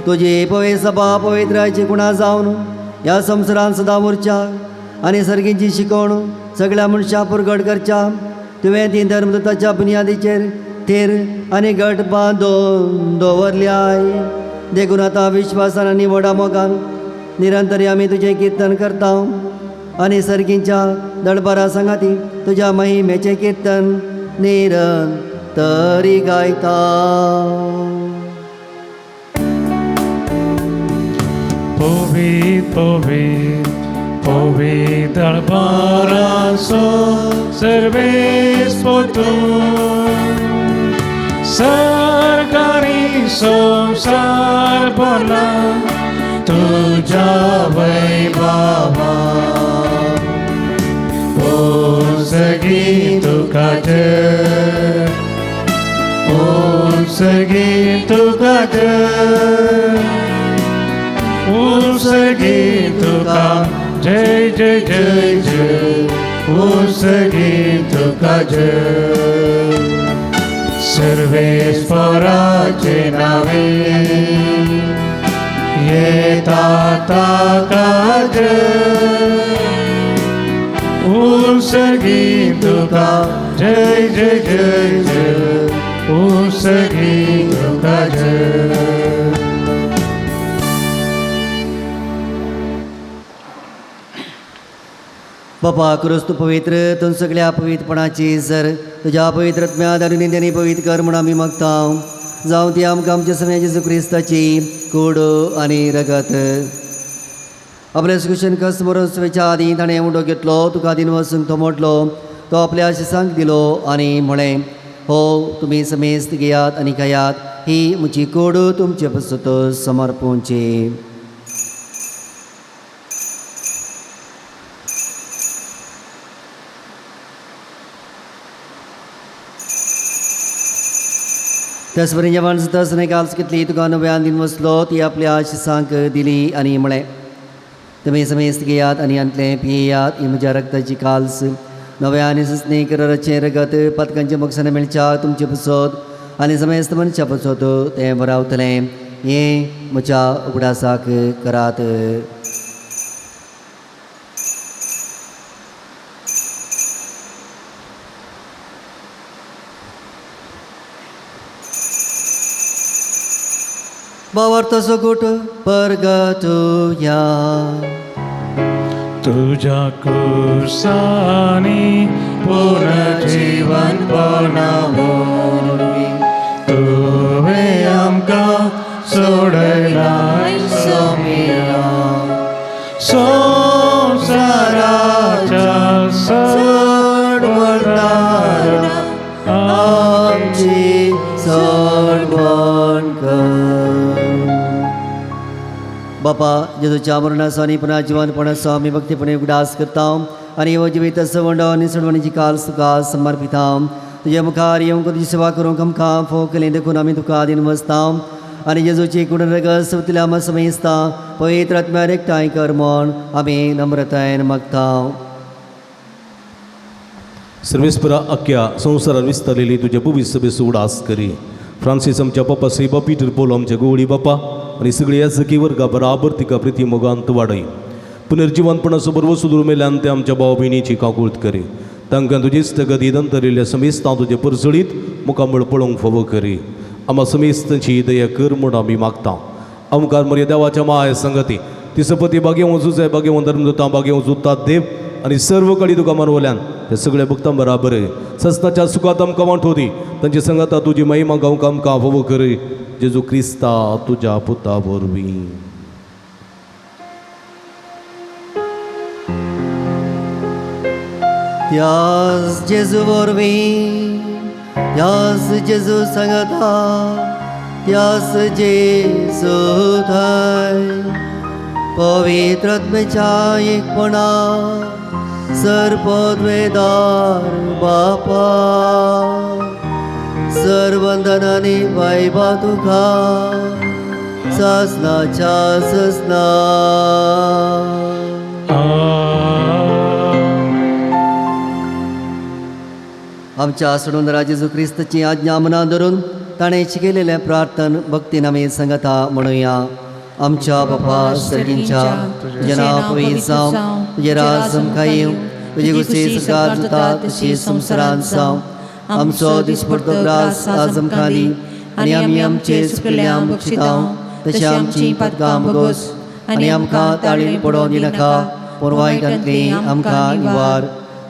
तुजी पवित्र सभा पवित्राची कुणा जावन ह्या संवसारांत सदां उरच्या आनी सर्गींची शिकवण सगळ्या मनशां पुरगट करच्या. तुवें ती धर्मदुताच्या बुनयादीचेर थीर आनी घट बांदून दवरल्याय. देखून आतां विश्वासान आनी व्हडा मोगान निरंतरी आमी तुजें किर्तन करता आनी सर्गींच्या दळबारा सांगाती तुज्या महिमेचें किर्तन निरंतरी गायता. Povit, povit, povit darbaraso, serves potum. Sargari somsar bola, tuja vaibhava. Unsagi tu kader, unsagi tu kader. Unsagi tuka, jai jai jai jai. Unsagi tuka jai. सर्वेश्वराचे नावे येता काज. उंसगी तुका जय जय जय जय. उंसगी तुका जय. बापा करूस तूं पवित्र तूं सगळ्या पवित्रपणाची जर तुज्या पवित्रत्म्या दारुनिंद्यानी पवित्र कर म्हूण आमी मागता. जावं ती आमकां आमच्या समय जेजू क्रिस्ताची कूड आनी रगत. आपल्या सुशेन कस मरोत्सवाच्या आदी ताणें उडो घेतलो तुका दिन वचूंक तो मोडलो. तो आपल्या शिसांक दिलो आनी म्हळें हो तुमी समेस्त घेयात आनी खायात. ही म्हजी कूड तुमचे पसत समर्पूंची. त्याच बरें जेवण सुद्दां आसतना काल्स कितली तुका नव्यान दिन वचलो ती आपल्या शिसांक दिली आनी म्हळें तुमी समेस्त घेयात आनी अंतलें पियेयात. ही म्हज्या रक्ताची काल्स नव्या आनी सुस्नेक कराराचें रगत पथकांच्या मोक्षान मेळच्या तुमचे पसत आनी समेस्त मनशा पसत तें बरावतलें. हें म्हज्या उगडासाक करात. भावार्थाचो गोठ परगटुया. तुझ्या कुर्सानी पुनर्जीवन बनावोवी. तुवें आमकां सोडलाय सोमिया. संवसाराच्या सोडवणारा आमची सोडवण कर. बापा जेजूच्या मरणाचो आनी पुन्हा जिवनपणाचो आमी भक्तीपणे उगडास करता आनी हो जिवीत संवंड आनी सोडवणीची काल्स तुका समर्पिता. तुजे मुखार येवंक तुजी सेवा करूंक आमकां फोव केलें देखून आमी तुका दिन वचता आनी जेजूची कुडून रगत सवतल्या आमी समेजता. पवित्र आत्म्यार एकठांय कर म्हूण आमी नम्रतायेन मागता. सर्वेस्परा अख्ख्या संवसारात विस्तारलेली तुझ्या पवित्र सभेचो उडास करी. फ्रांसीस आमच्या बापा श्रीबा पीटर पोल आमच्या गोवळी बापा आनी सगळी याजकी वर्गा बराबर तिका प्रिती मोगांत वाडय. पुनर्जीवनपणाचो बरोबर सुदूर मेल्यान ते आमच्या भाव भयणीची काकुळट करी. तांकां तुजी स्थगतीन अंतरिल्ल्या समेस्तां तुजे परसळीत मुखामळ पळोवंक फावो करी. आम्हा समेस्तांची दया कर म्हूण आमी मागता. आमकां मर्या देवाच्या माय संगती तिसपती बागे वचूच बागे धर्मदूतां बागे वचूतात देव आनी सर्व कडी तुका मानवल्यान ते सगळे भक्तां बराबर सस्ताच्या सुखात आमकां वांटो दी. तांची संगता तुजी महिमा गावंक आमकां फावो कर. जेजू क्रिस्ता तुज्या पुता वरवीं. त्यास जेजू वरवीं त्यास जेजू सांगता त्यास जेजू थंय पवित्रत्वेच्या एकपणा सर्पद्वेदार बापा सर्वंदनाने वैभा तुका सासनाच्या ससना आमच्या सोडून जेजू ख्रिस्ताची आज्ञा मनात धरून ताणें शिकयलेलें प्रार्थन भक्तीन आमी सांगता म्हणुया. आमच्या बापा सर्गींच्या तुजें नांव पवित्र जावं, तुजें राज आमकां येवं, तुजी कुशी सकाळ जाता तशी संवसारांत जावं. आमचो दिसपडटो ग्रास आज आमकां दी आनी आमी आमचे चुकल्यांक बक्षितांव तशें आमची पातकां बगोस आनी आमकां ताळीन पडोवंक दिनाका पूण वायटांतली आमकां निवार.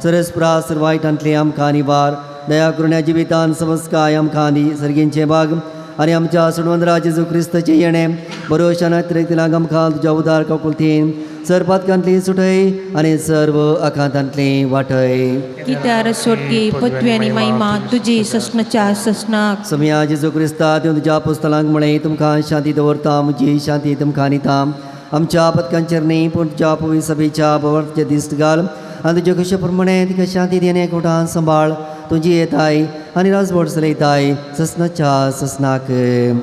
सरस्प्रास वायटांतली आमकां निवार. दया करून जिवितान समस्काय आमकां दी सर्गींचे भाग आनी आमच्या सोडवंदरा जेजू क्रिस्ताचे येणें बरोशान तरेतलांक आमकां तुज्या उदार कपुलतेन सरपातकांतली सुटय आनी सर्व आकांतांतली वाटय. कित्यार सोडकी पृथ्वी आनी महिमा तुजी ससनाच्या ससनाक. समया जेजू क्रिस्ता देव तुज्या पुस्तलांक म्हळें तुमकां शांती दवरता म्हजी शांती तुमकां दिता. आमच्या पथकांचेर न्ही पूण तुज्या पवित्र सभेच्या बवरचे दिश्ट घाल आनी तुजे कशे प्रमाणे तिका शांती देणे कोठान सांबाळ. तुजी येताय आनी राजवट चलयताय ससनाच्या ससनाक.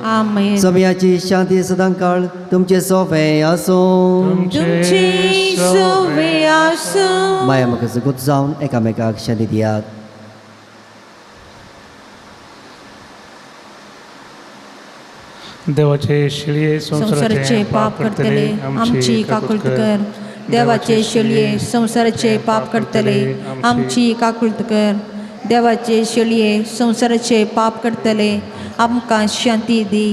आमेन. समयाची शांती सदां काळ तुमचे सोफे आसूं. तुमची सोवे आसूं. माया म्हाका जगूत जावन एकामेकाक शांती दियात. देवाचे शिळये संसाराचे पाप करतले आमची काकुळत कर. देवाचे शेळये संसाराचे पाप करतले आमची काकुळत कर. देवाचे शेळये संसाराचे पाप करतले आमकां शांती दी.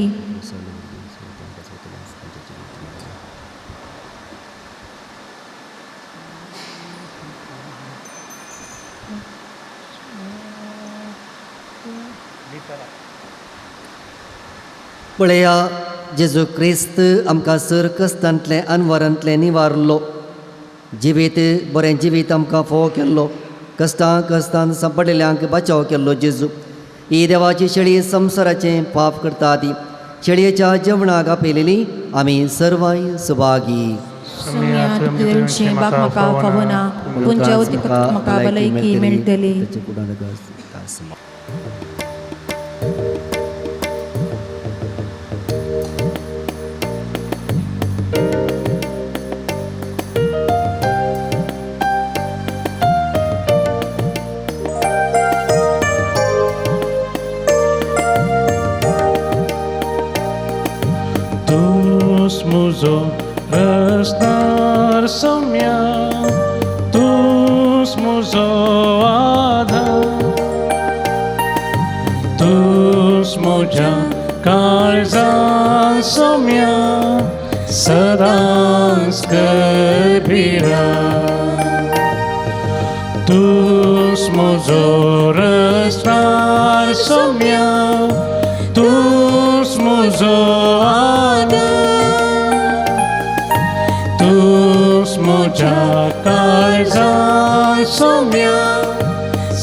पळया जेजू क्रिस्त आमकां सर कस्तांतले अनवरांतले निवारलो. जिवीत बरें जिवीत आमकां फोव केल्लो. कस्तांत सांपडलेल्यांक बचाव केल्लो जेजू. ही देवाची शेळी संवसाराचें पाप करता ती शेळयेच्या जेवणाक आपयलेली आमी सर्वांय सुभागी. सुम्यात तुळशी बाग म्हाका फावना पूण जेवती म्हाका भलायकी मेळटली. Muzo răsnar somia, tus muzo adha, tus moja karzan somia, sadan skrbira. Tus muzo răsnar somia, tus muzo adha, मोजा काळजा सोम्या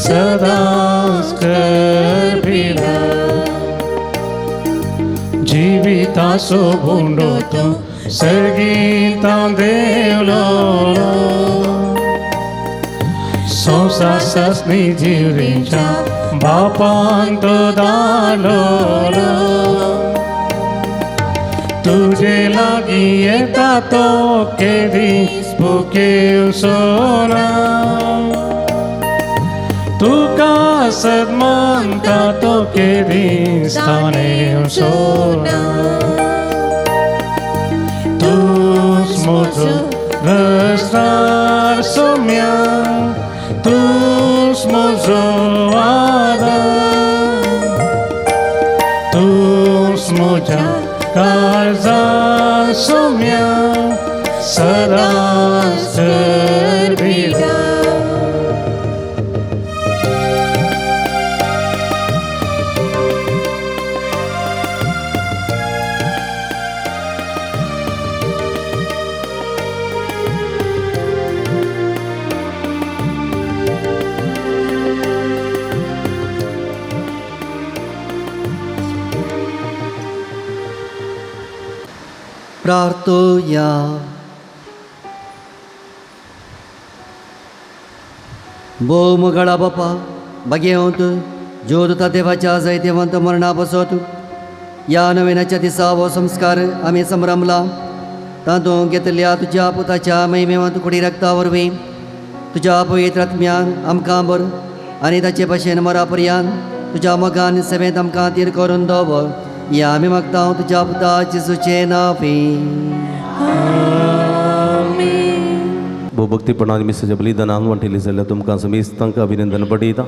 सदांच करभिरा. जिविताचो भोंडो तूं सर्गीतां देवलो. संवसार ससनी जिवरेच्या बापान तो दालो. तुझे लागी येता तो केदीस भुकेव सोना. तुका सदमानता तो केदीस ताणेव सोना. तूच म्हजो रस्तार सोम्या, तूच म्हजो आदार. तूच म्हज्या काळजा सोम्या सदांच करभिरा. प्रार्थोया. भोव मुगाळा बापा बगेवंत ज्योता देवाच्या जैतेवंत मरणा बसोत या नविनाच्या दिसा हो संस्कार आम्ही संभ्रमला तातूंत घेतल्या तुज्या पुताच्या महिमेवंत कुडी रक्ता वरवीं तुज्या पवित्र आत्म्यान आमकां बर आनी ताचे भाशेन मरा पर्यंत तुज्या मोगान सेवेंत आमकां तीर करून दवर या आमी मागता तुज्या पुता जेजूचे नांवें. भो भक्तीपणान मिसाच्या बलिदानान वांटिली जाल्यार तुमकां समेस्त तांकां अभिनंदन पटयता.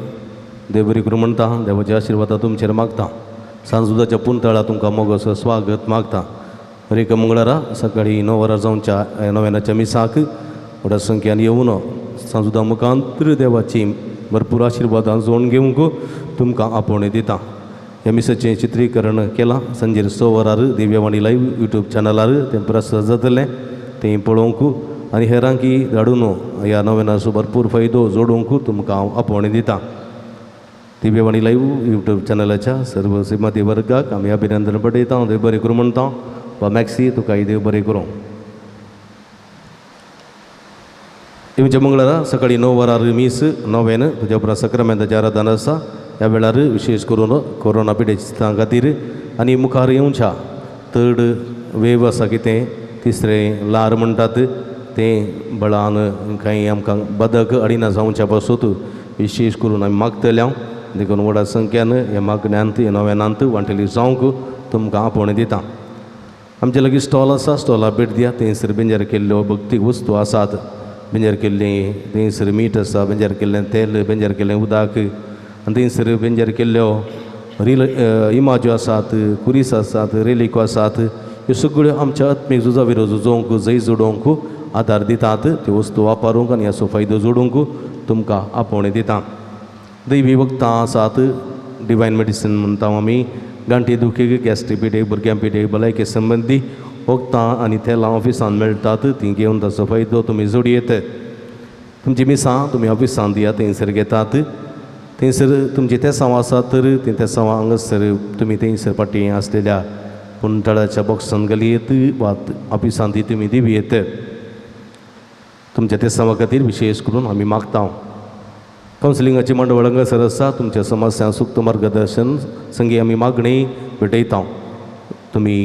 देव बरी करूं म्हणटा, देवाचे आशिर्वादा तुमचेर मागता. सांजुदाच्या पुंतळा तुमकां मोगोसो स्वागत मागता. हर एका मंगळारा सकाळी 9 वरां जावच्या नव्यानाच्या मिसाक व्हडा संख्यान येवन सांजुदा मुखांतर देवाची भरपूर आशिर्वादां जोडून घेवंक तुमकां आपोवणें दिता. ह्या मिसाचें चित्रीकरण केलां. सांजेर 6 वरार दिव्यवाणी लायव्ह यूट्यूब चॅनलार तें प्रसार जातलें. तें पळोवंक आनी हेरांकी धाडून ह्या नव्यानाचो भरपूर फायदो जोडूंक तुमकां हांव आपोवणें दिता. दिव्यवाणी लायव्ह यूट्यूब चॅनलाच्या सर्व श्रीमती वर्गाक आमी अभिनंदन पटयता. देव बरें करूं म्हणटा. वा मॅक्सी तुकाय देव बरें करूं. येवच्या मंगळारा सकाळी 9 वरार मीस 9 तुज्या उपरांत सक्रामेंताचें आराधन आसा. ह्या वेळार विशेश करून कोरोना पिडेच्या खातीर आनी मुखार येवच्या थर्ड वेव आसा कितें तिसरें ल्हार म्हणटात तें बळान कांय आमकां बदक अडिना जावच्या पासून विशेष करून आमी मागतले. हांव देखून व्हडा संख्यान ह्या मागण्यांत ह्या नव्यानांत वांटेली जावंक तुमकां आपोवणें दिता. आमचे लागीं स्टॉल आसा. स्टॉलार भेट दिया. थंयसर बेंजार केल्ल्यो भक्तीक वस्तू आसात. बेंजार केल्लें थंयसर मीठ आसा, बेंजार केल्लें तेल, बेंजार केल्लें उदक आनी थंयसर बेंजार केल्ल्यो इमाज्यो आसात, कुरीस आसात, रेलिको आसात. ह्यो सगळ्यो आमच्या आत्मीक झुजा विरो झुजोवंक जैत जोडोवंक आदार दितात. त्यो वस्तू वापरूंक आनी हाचो फायदो जोडूंक तुमकां आपोवणें दिता. दैवी वखदां आसात. डिवायन मेडिसीन म्हणटा आमी. गांठी दुखीक, गॅस्ट्रीक पिडेक, भुरग्यां पिडेक, भलायके संबंदी वखदां आनी तेलां ऑफिसान मेळटात. ती घेवन ताचो फायदो तुमी जोडयेत. तुमची मिसां तुमी ऑफिसान दियात, थंयसर घेतात. थंयसर तुमची तेसांव आसात तर ती तेसांव हांगासर तुमी थंयसर फाटीं आसलेल्या पुंतळाच्या बॉक्सान घालयेत वा ऑफिसान ती तुमी दिवयेत. तुमच्या तेसांवा खातीर विशेष करून आमी मागता. कावन्सिलिंगाची मंडळ हांगासर आसा. तुमच्या समस्या सुक्त मार्गदर्शन संगी आमी मागणी भेटयता. तुमी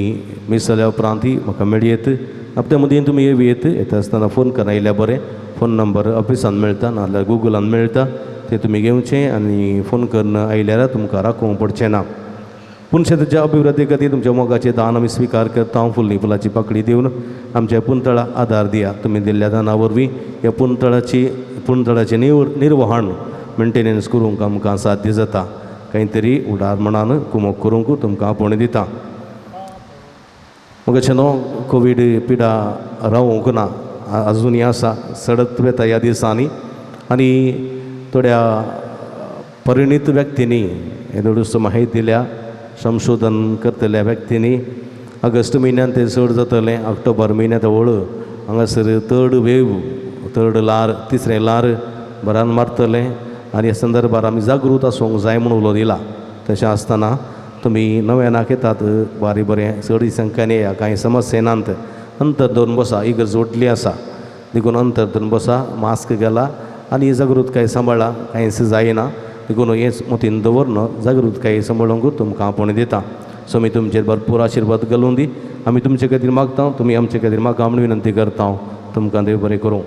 मिस जाल्या उपरांत म्हाका मेळयेत. हप्त्या मदीं तुमी येवयेत. येता आसतना फोन करून आयल्यार बरें. फोन नंबर ऑफिसान मेळटा नाजाल्यार गुगलान मेळटा. ते तुमी घेवचें आनी फोन करून आयल्यार तुमकां राखोवंक पडचें ना. पुणशेताच्या अभिवृद्धी खातीर तुमच्या मोगाचें दान आमी स्विकार करता. फुल्ली फुलाची पाकळी दिवन आमच्या पुंतळा आदार दिया. तुमी दिल्ल्या दाना वरवीं ह्या पुंतळाचें निर्वहण मेंटेनन्स करूंक आमकां साध्य जाता. कांय तरी उडार मनान कुमोक करूंक तुमकां आपोवणें दिता. मोगाचें न्हू कोवीड पिडा रावूंक ना. अजुनूय आसा. सडत वेता ह्या दिसांनी. आनी थोड्या परिणीत व्यक्तींनी हे थोडीशी माहिती दिल्या. संशोधन करतल्या व्यक्तींनी ऑगस्ट म्हयन्यांत तें चड जातलें. ऑक्टोबर म्हयन्यांत हळू हांगासर थर्ड वेव, थर्ड ल्हार, तिसरें ल्हार बरान मारतलें. आनी ह्या संदर्भार आमी जागृत आसूंक जाय म्हणून उलो दिला. तशें आसतना तुमी नव्यानाक येतात बारी बरें चड संख्यान येया. कांय समस्या नात. अंतर धरून बसा. इगर जोडली आसा देखून अंतर धरून बसा. मास्क घाला आनी जागृतकाय सांबाळा. कांयच जायना देखून हेंच मतीन दवरून जागृतकाय सांबाळूंक तुमकां आपोवणें दिता. सो आमी तुमचेर भरपूर आशिर्वाद घालून दी. आमी तुमचे खातीर मागता. तुमी आमचे खातीर म्हाका म्हूण विनंती करता. तुमकां देव बरें करूं.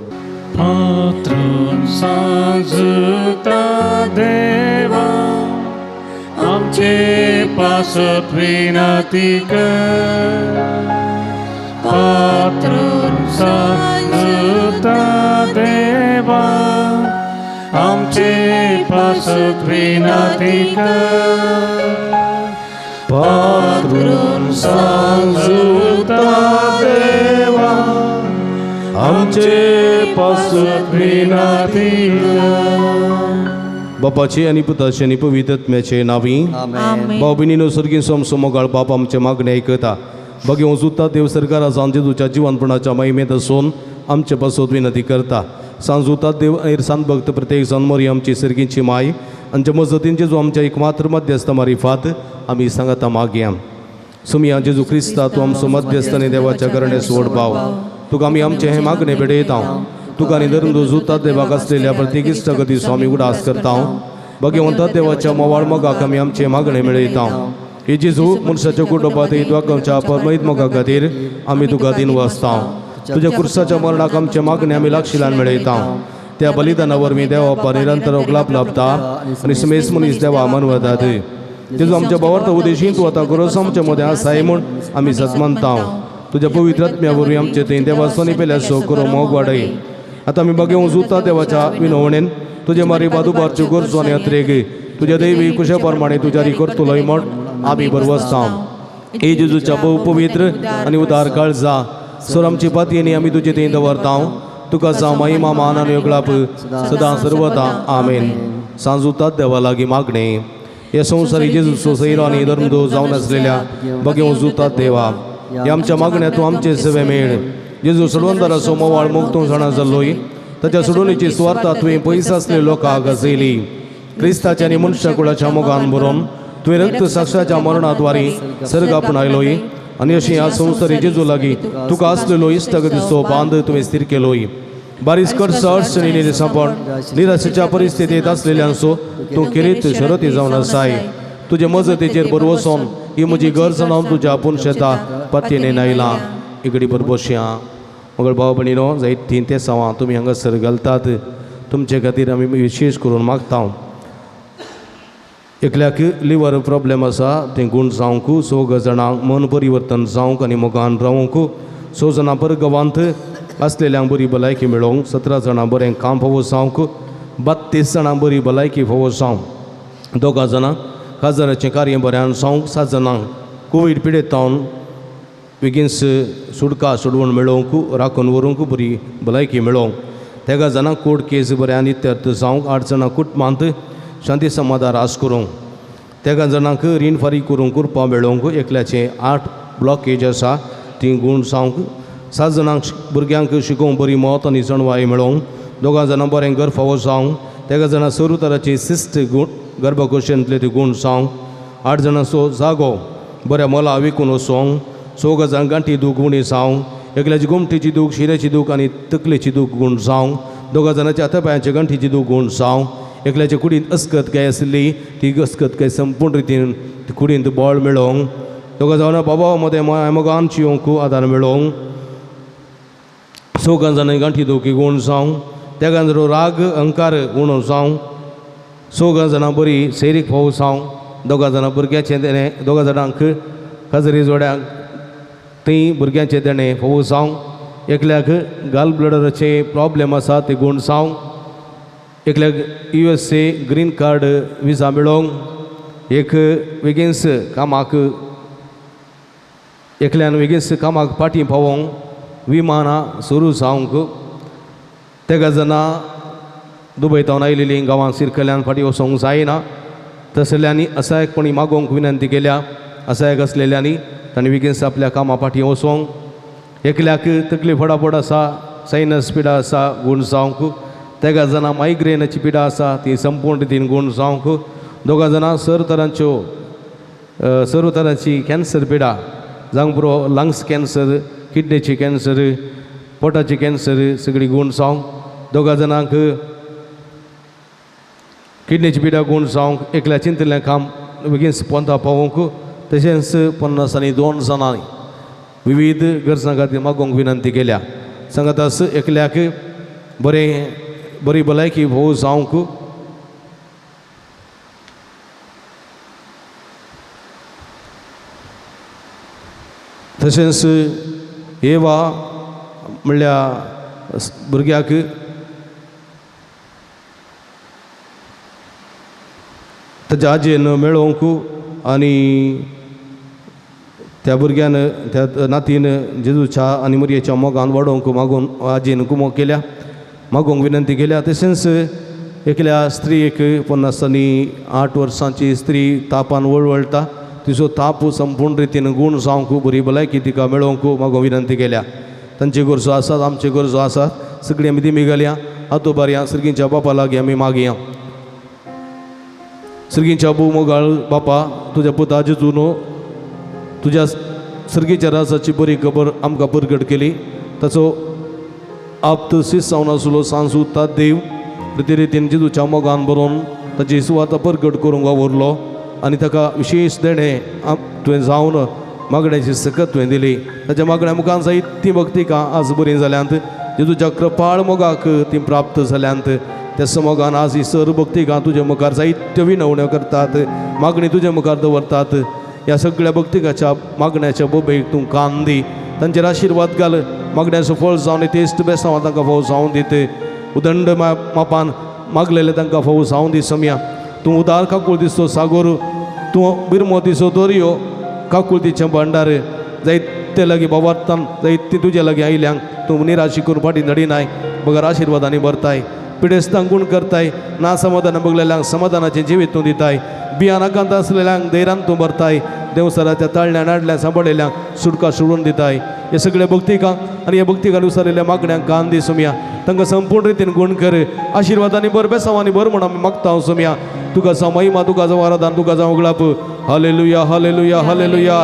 पात्रून सांजुता देवा आमचे पासत विनंती कर. पात्रून सांजुता देवा आमचे पासत विनंती कर. पात्रून सांजुता देवा आमचे पासत विनंती कर. बापाचे आनी पुताचे आनी पवित्र आत्म्याचे नांवी. आमेन. भाव भयणीनो सर्गीन सोमसो मोगाळ बाप आमचे मागणे आयकता. बघेव सुद्धा देव सरकारा जावन जेजूच्या जिवनपणाच्या महिमेत असून आमचे पासत विनंती करता. सांजुता देव सांत भक्त प्रत्येक जन्मोरी आमची सर्गींची माय आमच्या मजतींचे जो आमच्या एकमात्र मध्यस्थ मारिफात आमी सांगता मागया. सुमिया जेजू क्रिस्ता तूं आमचो मध्यस्थ आनी देवाच्या करणे सोड भाव तुका आमी आमचे हे मागणे भेटयता. तुका निधरून रुजूतात देवाक असलेल्या प्रत्येक इष्टगती स्वामी उडास करता भगवंता देवाच्या मोवाळ मोगाक आमी आमचे मागणे मेळयता हे जेजू मनशाच्या कुटुंबात येद्वाच्या परमैत मोगा खातीर आमी तुका दिन वाचता तुझ्या कुर्साच्या मरणाक आमचे मागणे आमी लागशिलान मेळयता त्या बलिदाना वरवीं देवा निरंतर ओगलाप लाभता आनी समेस मनीस देवा मनवतात जेजू आमच्या भावार्थ उदेशीन तूं आतां गरज आमच्या मदें आसाय म्हूण आमी सत मानता तुझ्या पवित्र आत्म्या वरवीं आमचे थंय देवास्वानी पेल्या सो करो मोग वाडय आतां आमी बगेवंक जुता देवाच्या विनवणेन तुजे मारी बादुबारच्यो गरजो आनी यात्रेक तुज्या दैवी कुशा प्रमाणे तुज्यारी करतलोय म्हण आमी बरवसता हे जेजूच्या भोव पवित्र आनी उदार काळजा सर आमची पातयेनी आमी तुजे थंय दवरता तुका जावं महिमा मान आनी ओगलाप सदां सर्वदा आमेन सांजुतात देवा लागीं मागणे हे संवसारी जेजू सोसैरो आनी धर्मदो जावन आसलेल्या बगेवंक जुतात देवा हे आमच्या मागण्या तूं आमचे सेवे मेळ जेजू सोडवंदाराचो मोवाळ मुक्तो जाणा जाल्लोय ताच्या सोडवणीची स्वार्था तुवें पयस आसले लोकांक गजयली क्रिस्ताच्या आनी मनशा कुळाच्या मोगान बरोवन तुवें रक्त साक्षाच्या मरणाद्वारे सर्ग आपणायलोय आनी अशी ह्या संवसारी जेजू लागीं तुका आसलेलो इश्टगतीचो बांद तुवें स्थिर केलोय बारीक खर्च अडचणी निरसापण निराशेच्या परिस्थितीत असलेल्यांचो तूं किरीत शरती जावन आसाय तुजे मजतीचेर बरवसून ही म्हजी गरज हांव तुज्या आपूण शेता पातयेन नायलां इकडी बरबोशया मगळ भाव भयणीनो जायतीं ते सांवां तुमी हांगासर घालतात तुमचे खातीर आमी विशेश करून मागता एकल्याक लिवर प्रॉब्लेम आसा तें गूण जावंक 6 जाणांक मन परिवर्तन जावंक आनी मोगान रावंक 6 जाणां पर गवांत असलेल्यांक बरी भलायकी मेळोवंक 17 जाणां बरें काम फावो जावंक 32 जाणां बरी भलायकी फावो जावंक 2 जाणांक खासदाराचें कार्य बऱ्यान जावंक 7 जाणांक कोवीड पिडेतावन बेगीनच सुडका सोडवण मेळोवंक राखून व्हरूंक बरी भलायकी मेळोवंक 13 जाणांक कोर्ट केस बऱ्यान इत्यार्थ जावंक 8 जाणांक कुटुंबांत शांती समाधान रास करूंक 13 जाणांक रीण फारीक करूंक कुरपा मेळोवंक एकल्याचे 8 ब्लॉकेज आसा ती गूण जावंक 7 जाणांक भुरग्यांक शिकोवंक बरी मत आनी जणवाय मेळोवंक 2 जाणां बरें घर फावो जावंक 13 जाणां सरू तराची शिस्त गूण गर्भकोशांतले ती गूण जावंक 8 जाणांचो जागो बऱ्या मोला विकून वचोवंक 6 जाणांक गांठी दूख गुणी जावंक एकल्याची गुमटीची दूख शिरेची दूख आनी तकलेची दूख गूण जावंक 2 जाणांच्या हातापांयाच्या गांठीची दूख गूण जावंक एकल्याच्या कुडींत अस्कत काय आसली ती अस्कत काय संपूर्ण रितीन कुडींत बळ मेळोवंक 2 जाणां बाबा मदें मोगान जियोंक आदार मेळोवंक 6 जाणांनी गांठी दुखी गूण जावंक 13 जाणांचो राग अहंकार गूण जावंक 6 जाणां बरी सैरीक फावो जावंक 2 जाणां भुरग्याचें देणें 2 जाणांक खाजरी जोड्यांक थंय भुरग्याचें देणें फावो जावंक एकल्याक गाल ब्लडराचे प्रॉब्लेम आसा ते गूण जावंक एकल्याक USA ग्रीन कार्ड विजा मेळोवंक एक बेगीनच कामाक एकल्यान बेगीनच कामाक पाटी पावोवंक विमानां सुरू जावंक 13 जाणां दुबयतावन आयिल्लीं गांवांत शिरकल्ल्यान फाटीं वचोंक जायना तसल्यांनी असायकपणी मागोवंक विनंती केल्या असायक असलेल्यांनी तांणी बेगीनच आपल्या कामा फाटीं वचोवंक एकल्याक तकली फडाफड आसा सायनस पिडा आसा गूण जावंक 13 जाणां मायग्रेनाची पिडा आसा ती संपूर्ण रितीन गूण जावंक 2 जाणां सर्व तरांची कॅन्सर पिडा जावंक पुरो लंग्स कॅन्सर किडनीची कॅन्सर पोटाची कॅन्सर सगळी गूण जावंक 2 जाणांक किडनीची पिडा गूण जावंक एकल्या चिंतलें काम बेगीन पोंदा पावोवंक तशेंच 50 आनी 2 जाणांनी विविध गरजां खातीर मागोवंक विनंती केल्या सांगातास एकल्याक बरी भलायकी भोव जावंक तशेंच एवा म्हणल्यार भुरग्याक ताच्या आजयेन मेळोवंक आनी त्या भुरग्यान त्या नातीन जेजूच्या आनी मरयेच्या मोगान वाडोवंक मागून आजयेन कुमो केल्या मागोवंक विनंती केल्या तशेंच एकल्या स्त्रीक 50 आनी 8 वर्सांची स्त्री तापान वळवळटा तिचो ताप संपूर्ण रितीन गूण जावंक बरी भलायकी तिका मेळोवंक मागोवंक विनंती केल्या तांचे गरजो आसात आमचे गरजो आसात सगळीं आमी दिमी घालया हातो बारया सर्गींच्या बापा लागीं आमी मागया सर्गींच्या बू मोगाळ बापा तुज्या पुता जेजून तुज्या सर्गीच्या राजाची बरी खबर आमकां परगट केली ताचो आपतशीच जावन आसलो सांजू ता देव रितीन जेजूच्या मोगान बरोवन ताची सुवात परगट करूंक वावरलो आनी ताका विशेश देणें तुवें जावन मागण्याची सकत तुवें दिली. ताच्या मागण्या मुखार जायतीं भक्तिकां आज बरीं जाल्यांत. जेजूच्या कृपाळ मोगाक ती प्राप्त जाल्यांत. त्या मोगान आज ही सर भक्तिकां तुजे मुखार जायत्यो विनवण्यो करतात, मागणी तुजे मुखार दवरतात. ह्या सगळ्या भक्तिकाच्या मागण्याच्या बोबेक तूं कान दी, तांचेर आशिर्वाद घाल. मागण्याचो फळ जावन तेस्ट बेसांव तांकां फावो जावं दीत. उदंड मापान मागलेले तांकां फावो जावं दी. सम्या तूं उदार काकूळ दिसतो सागोर, तूं बिरमो दिसो दर्यो, काकुळतीचें भंडार. जायते लागीं बाबार्थान जायतीं तुजे लागीं आयल्यांक तूं निराशी करून फाटीं धडिनाय, बगर आशिर्वादांनी भरताय. पिडेस्तांक गुण करताय, ना समाधान बगलेल्यांक समाधानाचें जिवीत तूं दिताय. बियानाकांत आसलेल्यांक धैर्यान तूं भरताय. देवसराच्या ताळण्या नाडल्या सांबाळिल्ल्यांक सुटका सोडून दिताय. हे सगळे भक्तिकांक आनी ह्या भक्तिकांक विचारिल्ल्या मागण्यांक कान दी. सम्या तांकां संपूर्ण रितीन गुण कर, आशिर्वादांनी भर, बेसांवांनी भर म्हण आमी मागता हांव. सम्या तुका जावं महिमा, तुका जावं आराधन, तुका जावं उगडाप. हालेलुया हालेलुया हालेलुया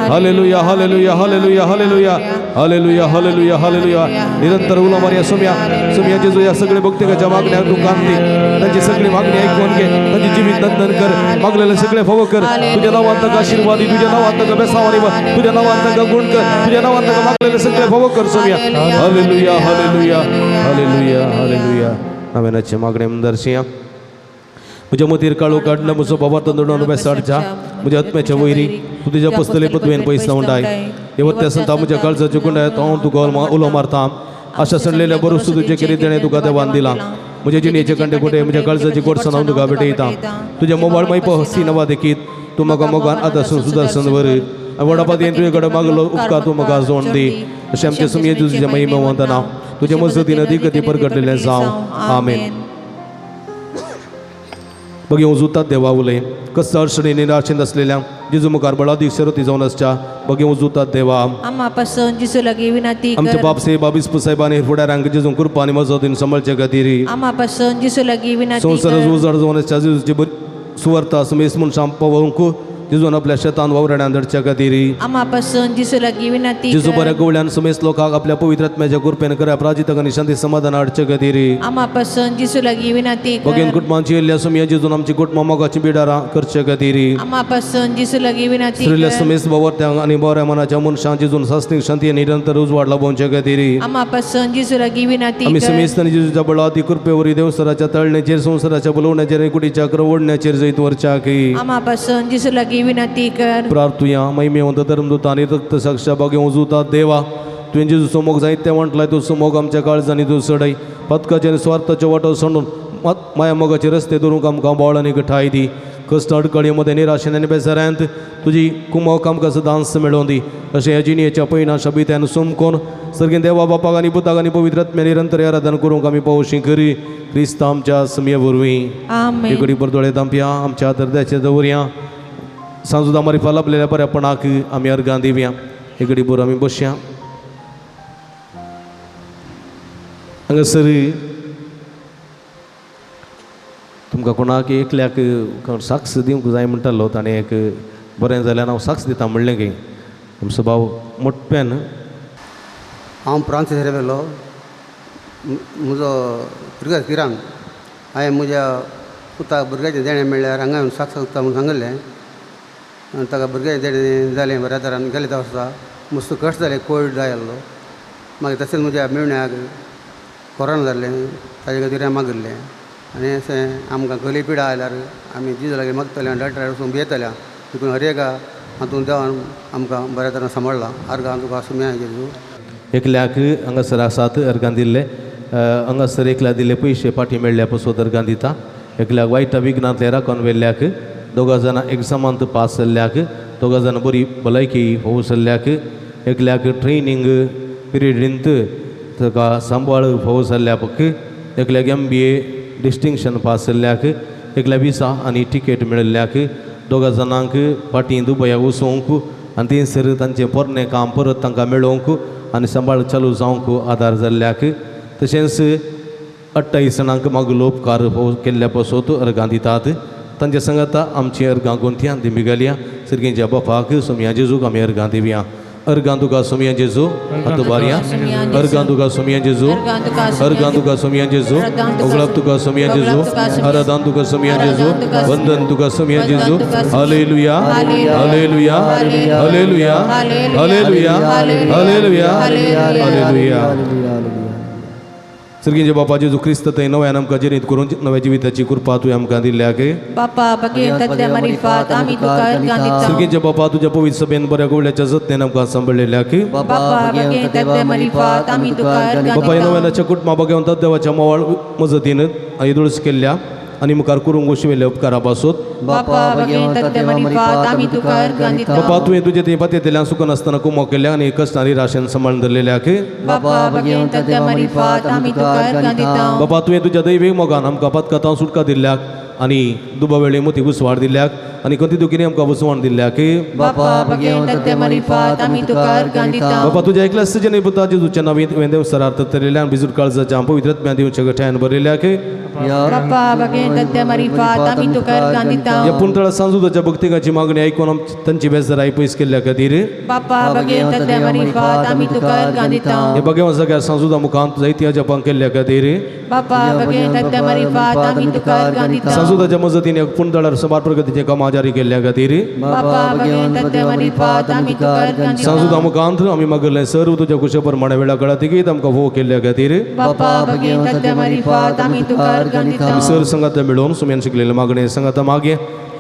हालेलुया हालेलुया हालेलुया हालेलुया हालेलुया हालेलुया हालेलुया. निरंतर उलो मारया सम्या. सम्या जेजू ह्या सगळे भक्तिकाच्या मागण्यांक तूं कान दी. तांची सगळी मागणी आयकून घे, तांची जिवीत नंदन कर, मागलेले सगळे फावो कर. तुझ्या नांवान ताका आशिर्वाद दी, तुझ्या नांवान ताका बेसांवांनी भर, तुझ्या नांवान ताका गुण कर, तुझ्या नांवान ताका मागलेले सगळे फावो कर. सम्या हालेलुया हालेलुया हालेलुया हालेलुया. हांवेनाचे मागणे दर्शया. म्हज्या मतीर काळो काडला म्हजो बाबार्थन दडोवन बेसाडच्या. म्हज्या आत्म्याच्या वयरी तूं तुज्या पस्तले पदवेन पयसा उंडाय. हे वत्या संता म्हज्या काळजाच्या गुंडायत हांव तुका उलो मारता. आशा सडलेल्या बरोस तुजे कितें देणें तुका देवान दिलां. म्हज्या जिणेचे कंडे कोटे म्हज्या काळजाची गोडसाण हांव तुका भेटयता. तुज्या मोबायल मागीर हस्ती नवा देखीत तूं म्हाका मोगान आदासून सुदासन वर. वडापातयेन तुजे कडेन मागलो उपकार तूं म्हाका जोड दी. अशें आमचे सुमये तुजे महिमा वंदना तुज्या मजतीन अदीक गती परगटलेलें जावं. आमेन. बघी उजूतात देवा उलय कस अडचणी निराशेंत असलेल्यांक जेजू मुखार बळादीक शरती जावन आसच्या. बघी उजूतात देवा आम्हा पासून जिसू लागीं विनंती आमचे कर. बापसे बाबीस पुसायबांनी फुडाऱ्यांक जेजू कृपा आनी मजतीन सांबाळचे खातीर आम्हा पासून जिसू लागीं विनंती संवसार कर. उजड जावन आसच्या जेजूची सुवार्ता समेस मनशां पावोवंक जेजून आपल्या शेतान वावरड्यान धडच्या खातीर आम्हा पासून जिसू लागीं विनंती जेजू कर. बऱ्या गवळ्यान समेस लोकांक आपल्या पवित्र आत्म्याच्या कृपेन करा प्राजितक आनी शांती समाधान हाडचे खातीर आम्हा पासून जिसू लागीं विनंती बगेन कर. कुटुंबांची येयल्ल्या सुमया जेजून आमची कुटुंबां मोगाची बिडारां करचे खातीर आम्हा पासून जिसू लागीं विनंती स्त्रील्या कर. समेस बावरत्यांक आनी बऱ्या मनाच्या मनशां जेजून सासणीक शांती आनी निरंतर उजवाड लाभोवचे खातीर आम्हा पासून जिसू लागीं विनंती आमी कर. समेस्त आनी जेजूच्या बळादी कृपेवरी देवसराच्या तळण्याचेर संवसाराच्या बलोवण्याचेर आनी कुडीच्या क्रवडण्याचेर जैत वरच्याक आम्हा पासून जिसू लागीं विनंती कर. प्रार्थुया. महिमेवंत धर्मदूत आनी रक्त साक्षा बागे उजूतात देवा तुवें जेजूचो मोग जायते म्हटलाय तो मोग आमच्या काळजांनी तूं सडय. पथकाचे आनी स्वार्थाचे वाटो सोडून माया मोगाचे रस्ते धरून आमकां बोळ आनी घटाय दी. कश्ट अडकळी मध्ये निराशेन आनी बेजाऱ्यांत तुजी कुमोक आमकां सदांच मेळोवन दी. अशें ह्या जिणेच्या पयना शबित्यान सोमकोन सर्गीन देवा बापाक आनी पुताक आनी पवित्र आत्म्या निरंतर आराधन करूंक आमी पावोशी करी. क्रिस्त आमच्या समे वरवीं आमेन. एकडी परतोळे तांपया आमच्या दर्द्याचे दवरया. सांजुदा मारिफा लाभलेल्या बऱ्यापणाक आमी अर्गां दिवया. एकडी बर आमी बसया. हांगासर तुमकां कोणाक एकल्याक साक्ष दिवंक जाय म्हणटालो ताणें एक बरें जाल्यार हांव साक्ष दिता म्हणलें की आमचो भाव मोठ्यान हांव फ्रांसीस रेवेलो म्हजो भुरग्या किरांक हांवें म्हज्या पुताक भुरग्याचें देणें म्हणल्यार हांगा येवन साक्ष दिता म्हणून सांगलें आनी ताका भुरग्याचें देणें जालें बऱ्या तरान गेले वर्सा मस्त कश्ट जालें कोवीड जायल्लो मागीर तशेंच म्हज्या मेवण्याक कोरोना जाल्लें ताजे खातीर हांवें मागिल्लें आनी अशें आमकां कसली पिडा आयल्यार आमी जी लागीं मागतले आनी डॉक्टरा वचून भियेतल्या देखून हर एका हातूंत देवान आमकां बऱ्या तरान सांबाळ्ळा. अर्गां तुका सुम्या जेजू. एकल्याक हांगासर आसात अर्गां दिल्ले. हांगासर एकल्याक दिल्ले पयशे फाटीं मेळ्ळ्या पासून अर्गां दिता. एकल्याक वायट विघ्नांतले राखोन व्हेल्ल्याक, दोगां जाणां एग्जामांत पास जाल्ल्याक, दोगां जाणां बरी भलायकी होऊ जाल्ल्याक, एकल्याक ट्रेनींग पिरियडींत ताका सांबाळ फोव जाल्ल्याक, एकल्याक MBA डिस्टिंक्शन पास जाल्ल्याक, एकल्या विसा आनी टिकेट मेळिल्ल्याक, दोगां जाणांक फाटीं दुबया वचोवंक आनी थंयसर तांचें पोरनें काम परत तांकां मेळोवंक आनी सांबाळ चालू जावंक आदार जाल्ल्याक, तशेंच 28 जाणांक मागलो उपकार केल्ल्या पासून अर्गां दितात. तांचे सांगाता आमची अर्गां गोंथ्यान दिमी घालया. सर्गेंच्या बापाक सोम्या जेजूक आमी अर्गां दिवया. Ergantuka Sumian Jesu, Atubaria, Ergantuka Sumian Jesu, Ergantuka Sumian Jesu, Oglaptuka Sumian Jesu, Aradantuka Sumian Jesu, Vandantuka Sumian Jesu, Hallelujah, Hallelujah, Hallelujah, Hallelujah, Hallelujah, Hallelujah. Sirgin je Bapa Jesu Krista te nova nam ka jerit kurun nova jivitaची कृपा तू आमकां दिल्याक बापा बघेन तत्या मारिफात आम्ही तुका गाणिता Sirgin je Bapa तुझ्या पवित्र सभेन बऱ्या गोवल्याच्या जतने आमकां सांभाळलेल्याक बापा बघेन तत्या मारिफात आम्ही तुका बापा गाणिता नव्याच्या कुटुंबा भगवंता देवाच्या मोवाळ मजतीन आयदोळस केल्ल्या आणि मुखार करूंक गोशिवेल्या उपकारा पासून बापा बघेन तत्या मारिफात आम्ही तुका गाणिता बापा तुवें तुजें ते पातयेंतल्यान सुख नासतना कुमो केल्या आनी कश्टांनी राशेन सांबाळून धरलेल्याक बापा बघेन तत्या मारिफात आम्ही तुका गाणिता बापा तुवें तुज्या दैवीक मोगान आमकां पातकातां सुटका दिल्ल्याक आनी दुबा वेळी मोती उसवाड दिल्ल्याक आनी कंती दुखीने आमकां वसवण दिल्ल्याक बापा बघेन तत्या मारिफात आम्ही तुका गाणिता बापा तुज्या एकल्या सजन पुता जेजूच्या नांवीत वेंदेव सरार्थ तरिल्ल्यान बिजूर काळजाच्या पवित्रत्म्या दिवच्या गठ्यान बरयल्याक बापा बघेन तत्या मारिफात आम्ही तुका गाणिता या पुणतळा सांजुदाच्या भक्तिकाची मागणी ऐकून तांची बेजाराई पयस केल्ल्या खातीर बापा बघेन तत्या मारिफात आम्ही तुका गाणिता हे भगवान सगळ्या सांजुदा मुखांत जायत्या जपांक केल्ल्या खातीर बापा बघेन तत्या मारिफात आम्ही तुका गाणिता सांजुदाच्या मजतीन पुणतळार सभार प्रगतीचे कामां जारी केल्ल्या खातीर बापा बघेन तत्या मारिफात आम्ही तुका गाणिता सांजुदा मुखांत आमी मागले सर्व तुज्या कुशे प्रमाणे वेळा काळा तिकीत आमकां भोव केल्ल्या खातीर बापा बघेन तत्या मारिफात आम्ही तुका गाणिता सर संगात मेळून सुम्यान शिकलेले मागणे संगात मागे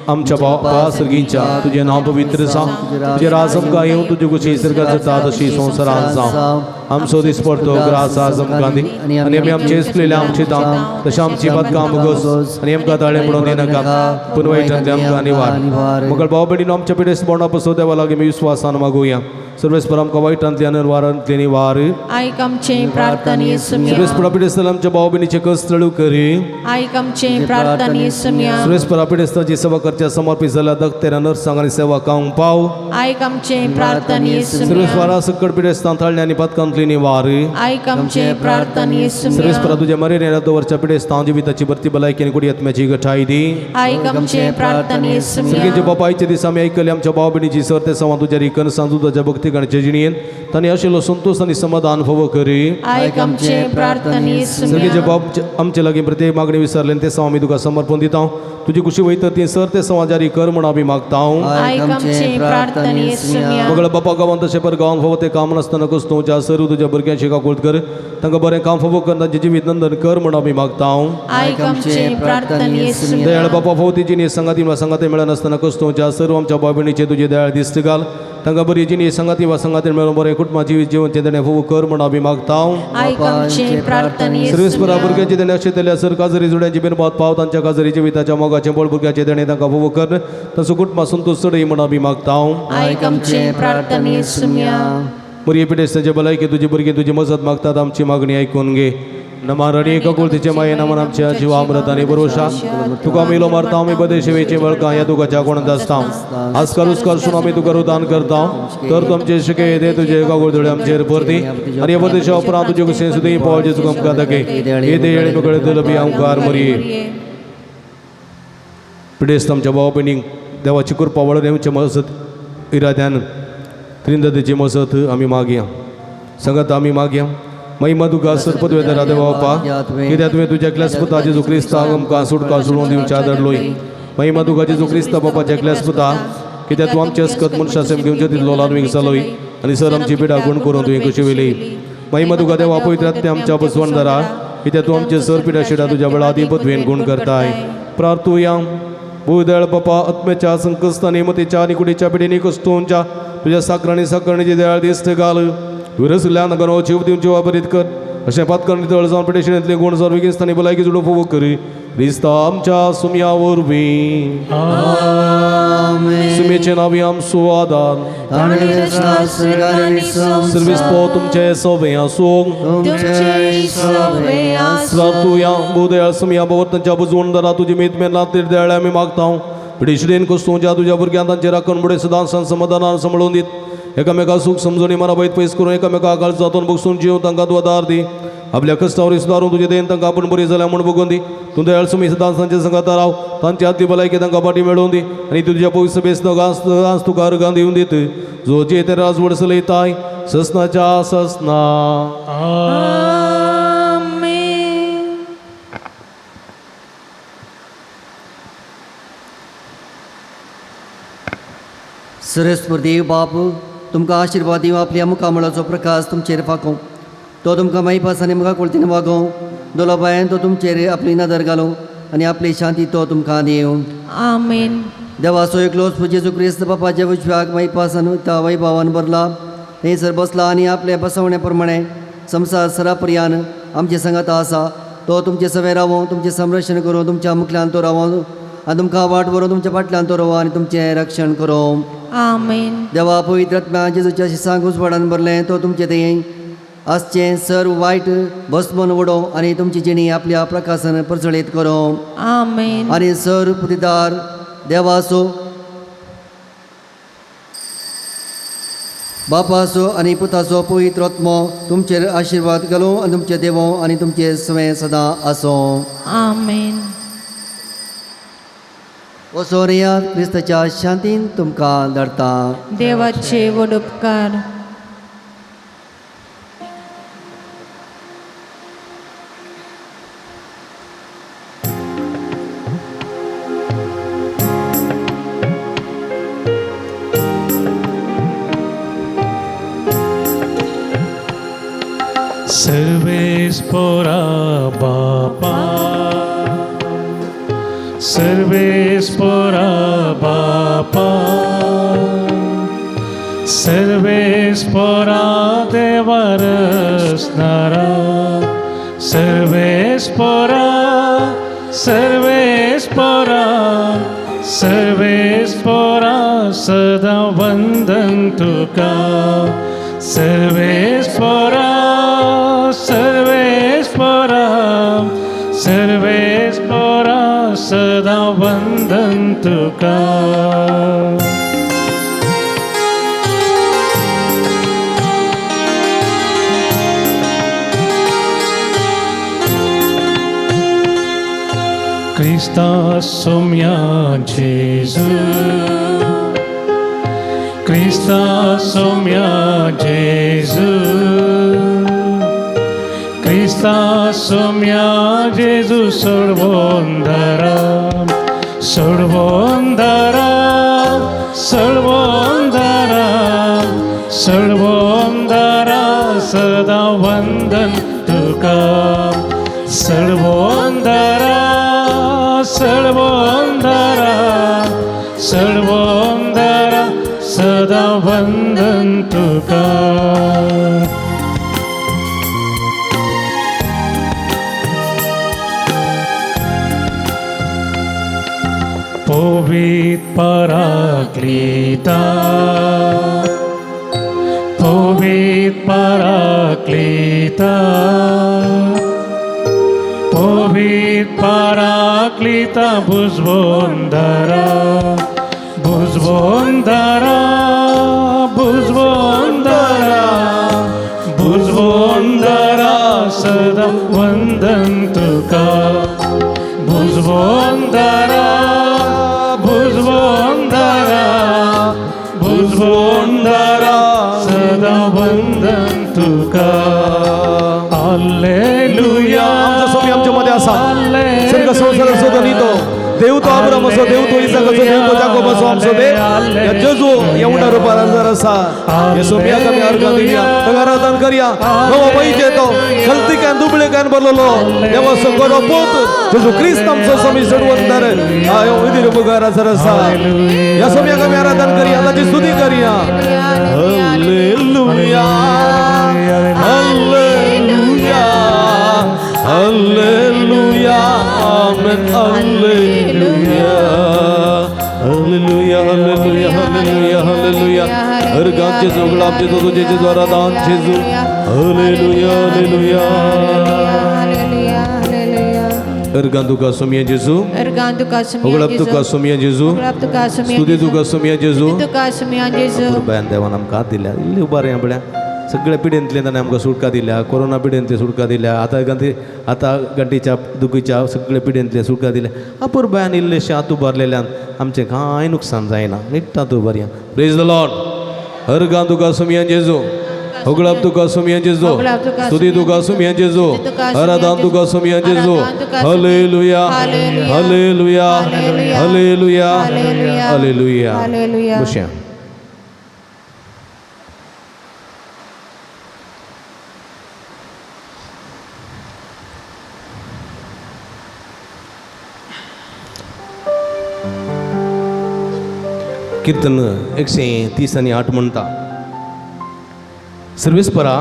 आमच्या बापा सर्गींच्या तुझे नाव पवित्र सा तुझे राज आमकां येवं तुजे कुशी सर्गात जाता तशी संवसारांत जावं आमचो दीस पडतो ग्रास आज आमकां दी आनी आमी आमचे इसलेले आमचे दाम तशें आमची बातकां मुगोस आनी आमकां ताळे म्हणून दिनाका पूण वायटांतले आमकां निवार मुखार भाव भयणीन आमच्या पिडेस बोंडा पसो देवा लागीं आमी विश्वासान मागुया सर्वेस्पर आमकां वायटांतल्यान वारांतले निवार आयक आमचे प्रार्थना येसुम्या सर्वेस्पर पिडेस्तान आमच्या भाव भयणीचे कस चळू करी आयक आमचे प्रार्थना येसुम्या सर्वेस्पर पिडेस्ताची सेवा करच्या समर्पित जाल्या दक्तेरा नर्सांक आनी सेवकांक पाव आयक आमचे प्रार्थना येसुम्या सर्वेस्परा सकट पिडेस्तान थाळणे आनी पातकांतली निवार आयक आमचे प्रार्थना येसुम्या सर्वेस्परा तुझ्या मरेन दवरच्या पिडेस्तान जिविताची बरती भलायकी आनी कुडी आत्म्याची गठाय दी आयक आमचे प्रार्थना येसुम्या सर्गीचे बापायचे दीस आमी आयकले आमच्या भाव भयणीची सर्ते संवाद तुज्या रिकन सांजुदाच्या भक्तीक आनी जेजिणीन तांणी आशिल्लो संतोष आनी समाधान फोव करी आयक आमचे प्रार्थना येसुम्या सर्गीचे बाप आमचे लागीं प्रत्येक मागणी विसरले ते सवां आमी तुका समर्पण दिता तुजी खुशी वयता ती सर ते सवां जारी कर म्हण आमी मागता आयक आमचे प्रार्थना येसुम्या सगळ्या बापा गांवांत तशें पर गांवांत फोव ते काम नासतना कस्तूच्या सर्व तुज्या भुरग्यांची काकूळट कर तांकां बरें काम फोव कर तांचे जिवीत नंदन कर म्हण आमी मागता आयक आमचे प्रार्थना येसुम्या दयाळ बापा फोवतीची न्ही संगाती वा संगाती मेळनासतना कस्तूच्या सर्व आमच्या भाव भयणीचे तुजे दयाळ दिश्ट घाल तांकां बरी जी न्ही संगाती वा संगाती मेळून बरें कुटुंबाची जिवन तेणे फोव कर म्हण आमी मागता आयक आमचे प्रार्थना येसुम्या सर्वेस्परा भुरग्यांचे तेणे अशें तेल्या सर काजरी जुड्यांची बिन बात पाव तांच्या काजरी जिविताच्या मोगाचे बळ भुरग्याचे तेणे तांकां फोव कर तांचो कुटुंबा संतोष चडय म्हण आमी मागता आयक आमचे प्रार्थना येसुम्या बरी पिडेस्ताचे भलायकी तुजी भुरगीं तुजी मजत मागतात आमची मागणी आयकून घे नमारणी ककुळतीचे माये नमन आमच्या जिवामृत आनी भरोशा तुका मिलो मारता आमी बदे सेवेचे बळकां या तुकाच्या कोणात आसता आस्कार उस्कार सुन आमी तुका रुदान करता तर तूं आमचे शिके येदे तुजे कागोळ आमचेर परती आनी या बदेशा उपरांत तुजे कुशें सुद्दां पाव जेजू आमकां दाखय येदे येळे मेकळे दलबी आमकार मरये पिडेस्त आमच्या भाव भयणीक देवाची कृपा वळून आमचे मजत इराद्यान त्रिंदतेची मजत आमी मागया संगत आमी मागया महिमा तुका सरपत वेदरा देवा बापा कित्याक तुवें तुज्या एकल्याच पुता जेजू क्रिस्ताक आमकां सुटका सोडून दिवच्या धरलोय महिमा तुका जेजू क्रिस्ता बापाच्या एकल्याच पुता कित्याक तूं आमचे अस्कत मनशा सेम घेवचे तितलो लानवीक जालोय आनी सर आमची पिडा गुण करून तुवें कशी वेली महिमा तुका देवा पवित्रात ते आमच्या बसवण दरा कित्याक तूं आमचे सर पिडा शिडा तुज्या वेळा पदवेन गुण करताय प्रार्थुया भूदळ बापा आत्म्याच्या संकस्तांनी मतीच्या आनी कुडीच्या पिडीनी कस्तूंच्या तुझ्या साकरांनी साकरणीचे दयाळ दिश्ट घाल विरसल्या नगरो जीव दिवचे वापरीत कर अशें पातकरणी तळ जावन पिडेशिणेंतले गुण सर्व विगिस्तांनी भलायकी जुडून फोव करी क्रिस्ता आमच्या सुमया वरवीं सुमेचे नावी आमचो आदार सर्वीस पो तुमचे सवे आसूं प्रार्थुया भूदयाळ सुमया भगवंताच्या बुजवण दरा तुजी मीत मेला तिर दयाळ आमी मागता पिडेशिणेन कस्तूंच्या तुज्या भुरग्यांक तांचे राखण बुडे सदां समाधानान सांबाळून दीत एकामेका सुख समजून मरा बैत पयस करून एकामेका काळजातून बसून जीव तांकां द्वादार दी आपल्या कष्टावर सुदारून तुझे देन तांकां आपण बरी जाल्या म्हूण बगोवन दी तूं दयाळ सुमी सदांच तांच्या संगात राव तांची आदली भलायकी तांकां फाटी मेळोवन दी आनी तुज्या पवित्र सभेस आज तुका अर्गां दिवन दीत जो जे ते राजवड चलयताय ससनाच्या ससना आमेन. सरस्वर देव बाप तुमकां आशिर्वाद दिवं आपल्या मुखामळाचो प्रकाश तुमचेर फाको तो तुमकां माईपास आनी मुखार कोळतीन वागो दोलो बायन तो तुमचेर आपली नदर घालो आनी आपली शांती तो तुमकां दिवं. आमेन. देवाचो एकलोच जेजू क्रिस्त बापाच्या विश्वाक माईपासान त्या वैभावान भरला थंयसर बसला आनी आपल्या बसवण्या प्रमाणे संसार सरापर्यान आमचे संगात आसा तो तुमचे सवे रावो तुमचे संरक्षण करूं तुमच्या मुखल्यान तो रावो आनी तुमकां वाट व्हरून तुमच्या फाटल्यान तो रावो आनी तुमचें रक्षण करूं. आमेन. देवा पवित्र आत्म्या जेजूच्या शिसांक उजवाडान भरलें तो तुमचें थंय आसचें सर्व वायट भस्मन उडो आनी तुमची जिणी आपल्या प्रकाशन प्रचळीत करूं. आमेन. आनी सर्व पुतीदार देवाचो बापाचो आनी पुताचो पवित्र आत्मो तुमचेर आशिर्वाद घालो आनी तुमचे देवो आनी तुमचे सवें सदां आसो. आमेन. वसोरियात क्रिस्ताच्या शांतीन तुमकां धाडटा. देवाचे व्हड उपकार. सर्वेस्परा बापा सर्वेस्परा बापा सर्वेस्परा देवारसनारा सर्वेस्परा सर्वेस्परा सर्वेस्परा सदा वंदन तुका सर्वेस्परा सर्वेस्परा सर्वेस्परा सदा वंदन तुका. Krista somia Jesu Krista somia Jesu Krista somia Jesu सर्वोंदरा सर्वोंदरा सर्वोंदरा सर्वोंदरा सदा वंदन तुका सर्वोंदरा सर्वोंदरा सर्वोंदरा सदा वंदन तुका. Povit paraklita Povit paraklita Povit paraklita Buzvondara Buzvondara Buzvondara Buzvondara Sada vandan tuka Buzvondara Buzvondara Buzvondara Sada vandan tuka. Alleluia. आमचा स्वामी आमच्या मध्ये असा सर्ग संसार सोदनीतो देव तो अब्राहम असो देव तो इसाक असो देव तो जाकोब असो आमचो देव या जेजू एवढा रूपार जर असा या सोमिया कमी अर्घ दिया तगाराधन करिया नवो पाहिजे तो गलती कॅन दुबळे कॅन बोललो देवा संगरो पोत जेजू ख्रिस्त आमचो स्वामी सर्वंदर आयो विधीर पुकारा जर असा या सोमिया कमी आराधन करिया त्याची स्तुती करिया. हालेलुया हालेलुया हालेलुया आमेन हालेलुया हालेलुया हालेलुया हालेलुया हालेलुया अर्गांचे जोगलाचे जो तुझे द्वारा दान जेजू हालेलुया हालेलुया अर्गां तुका सोमिया जेजू अर्गां तुका सोमिया ओगळप तुका सोमिया जेजू ओगळप तुका सोमिया स्तुती तुका सोमिया जेजू तुका सोमिया जेजू बयान देवान आमकां दिल्या इल्ली उबार या बड्या सगळ्या पिडेंतल्यान ताणें आमकां सुटका दिल्या. कोरोना पिडेंतली सुटका दिल्या. आतां गंटीच्या दुखीच्या सगळ्या पिडेंतली सुटका दिल्या. अपुरबायान इल्लेशें हातू भरलेल्यान आमचें कांय नुकसान जायना. निट्टा तूं बऱ्या. Praise the Lord. हरगां तुका सुमयान जेजू. होगळाप तुका सुमयान जेजू. स्तुती तुका सुमयान जेजू. आराधना तुका सुमयान जेजू. हालेलुया हालेलुया हालेलुया हालेलुया. बशया. कीर्तन 130 म्हणटा. सर्वेस्परा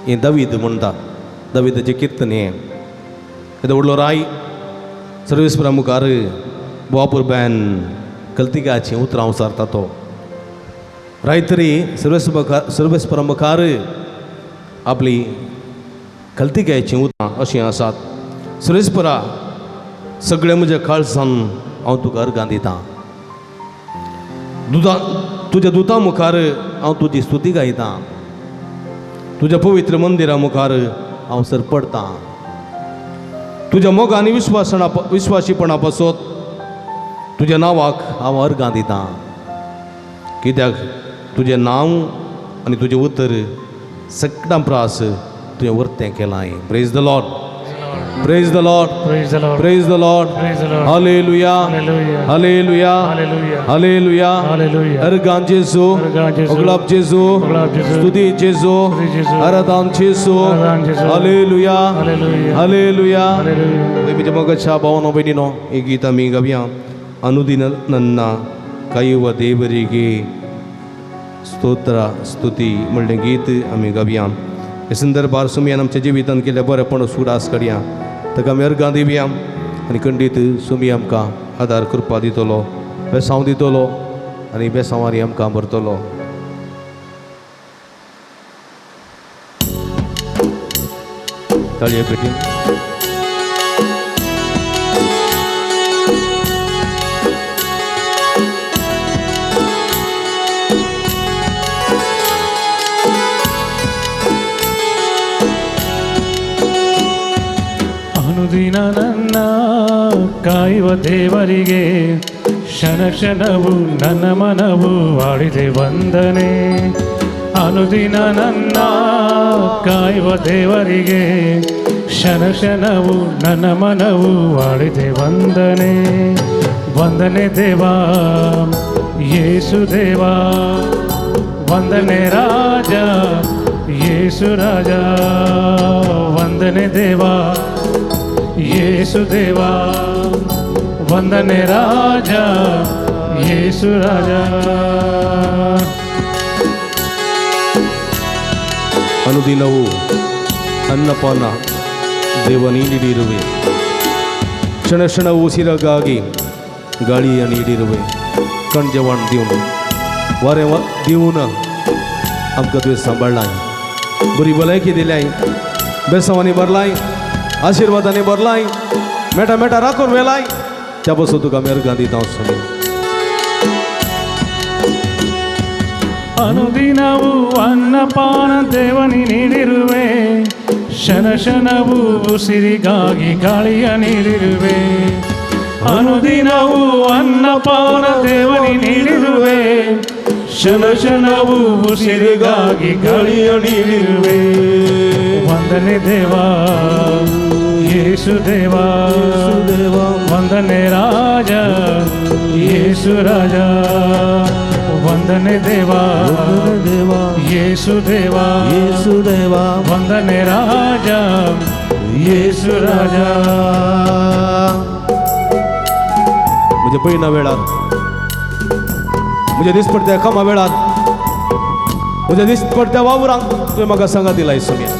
हें दावीद म्हणटा. दावीदाचें कीर्तन हें व्हडलो राय सर्वेस्परा मुखार बोवापुरब्यान कल्तिकाचीं उतरां उसारता तो. राय तरी सर्वेस्परा मुखार आपली कल्तिकाचीं उतरां अशीं आसात. सर्वेस्परा सगळें म्हज्या काळजान हांव तुका अर्गां दितां. तुज्या दुतां मुखार हांव तुजी स्तुती गायतां. तुज्या पवित्र मंदिरा मुखार हांव सरपडतां. तुज्या मोगा आनी विश्वासीपणा पासत तुज्या नांवाक हांव अर्गां दितां. कित्याक तुजें नांव आनी तुजें उतर सगळ्यां प्रास तुवें वर्तें केलां. Praise the Lord. Praise the Lord. Praise the Lord. Praise the Lord. Praise the Lord. Hallelujah. Hallelujah. Hallelujah. Hallelujah. Hallelujah. Hallelujah. Ergan Jesu. Ergan Jesu. Oglap Jesu. Oglap Jesu. Stuti Jesu. Stuti Jesu. Aradan Jesu. Aradan Jesu. Hallelujah. Hallelujah. Hallelujah. Hallelujah. Wai bijamaga bhavano benino ee Geetha mi gavya ಅನುದಿನ ನನ್ನ ಕೈಯುವ ದೇವರಿಗೆ ಸ್ತೋತ್ರ ಸ್ತುತಿ म्हणलें गीत आमी गवया. हे संदर्भार सुमयान आमच्या जिवितान केले बरेपण सुडास काडया. ताका आमी अर्गां दिवया आनी खंडीत सुमी आमकां आदार कृपा दितलो. बेसांव दितलो आनी बेसांवारी आमकां भरतलो. ताळये पेटीन ಅನುದಿನ ನನ್ನ ಕಾಯುವ ದೇವರಿಗೆ ಕ್ಷಣ ಕ್ಷಣವು ನನ್ನ ಮನವು ವಾಡಿದೆ ವಂದನೆ. ಅನುದಿನ ನನ್ನ ಕಾಯುವ ದೇವರಿಗೆ ಕ್ಷಣ ಕ್ಷಣವು ನನ್ನ ಮನವು ವಾಡಿದೆ ವಂದನೆ. ವಂದನೆ ದೇವಾ ಯೇಸು ದೇವಾ. ವಂದನೆ ರಾಜ ಯೇಸು ರಾಜ. ವಂದನೆ ದೇವಾ ಯೇಸು ದೇವಾ. ವಂದನೆ ರಾಜ ಯೇಸು ರಾಜ. ಅನುದಿನವು ಅನ್ನಪಾನ ದೇವ ನೀಡಿರುವೆ. ಕ್ಷಣ ಕ್ಷಣವು ಉಸಿರಾಗಾಗಿ ಗಾಳಿಯ ನೀಡಿರುವೆ. कणजेवण दिवन वारें दिवन आमकां तुवें सांबाळ्ळाय. बरी भलायकी दिल्याय. बेसांवांनी भरलाय. आशिर्वादांनी भरलाय. मेटा मेटा राखून वेलाय. त्या पासून तुका आमी अर्गां दिता स्वामी. ಅನುದಿನವು ಅನ್ನಪಾನ ದೇವನಿ ನೀಡಿರುವೆ. ಕ್ಷಣ ಕ್ಷಣವು ಉಸಿರಿಗಾಗಿ ಗಾಳಿಯ ನೀಡಿರುವೆ. ಅನುದಿನವು ಅನ್ನಪಾನ ದೇವನಿ ನೀಡಿರುವೆ. ಕ್ಷಣ ಕ್ಷಣವು ಉಸಿರಿಗಾಗಿ ಗಾಳಿಯ ನೀಡಿರುವೆ. ವಂದನೆ ದೇವಾ ಯೇಸು ದೇವಾ. ವಂದನೆ ರಾಜ ಯೇಸು ರಾಜ. ವಂದನೆ ದೇವಾ ಯೇಸು ದೇವಾ. ವಂದನೆ ರಾಜ ಯೇಸು ರಾಜ. म्हज्या पयना वेळार म्हज्या दिसपट्ट्या कामा वेळार म्हज्या दिसपट्ट्या वावरांक तुवें म्हाका सांगात दिलाय सुम्या.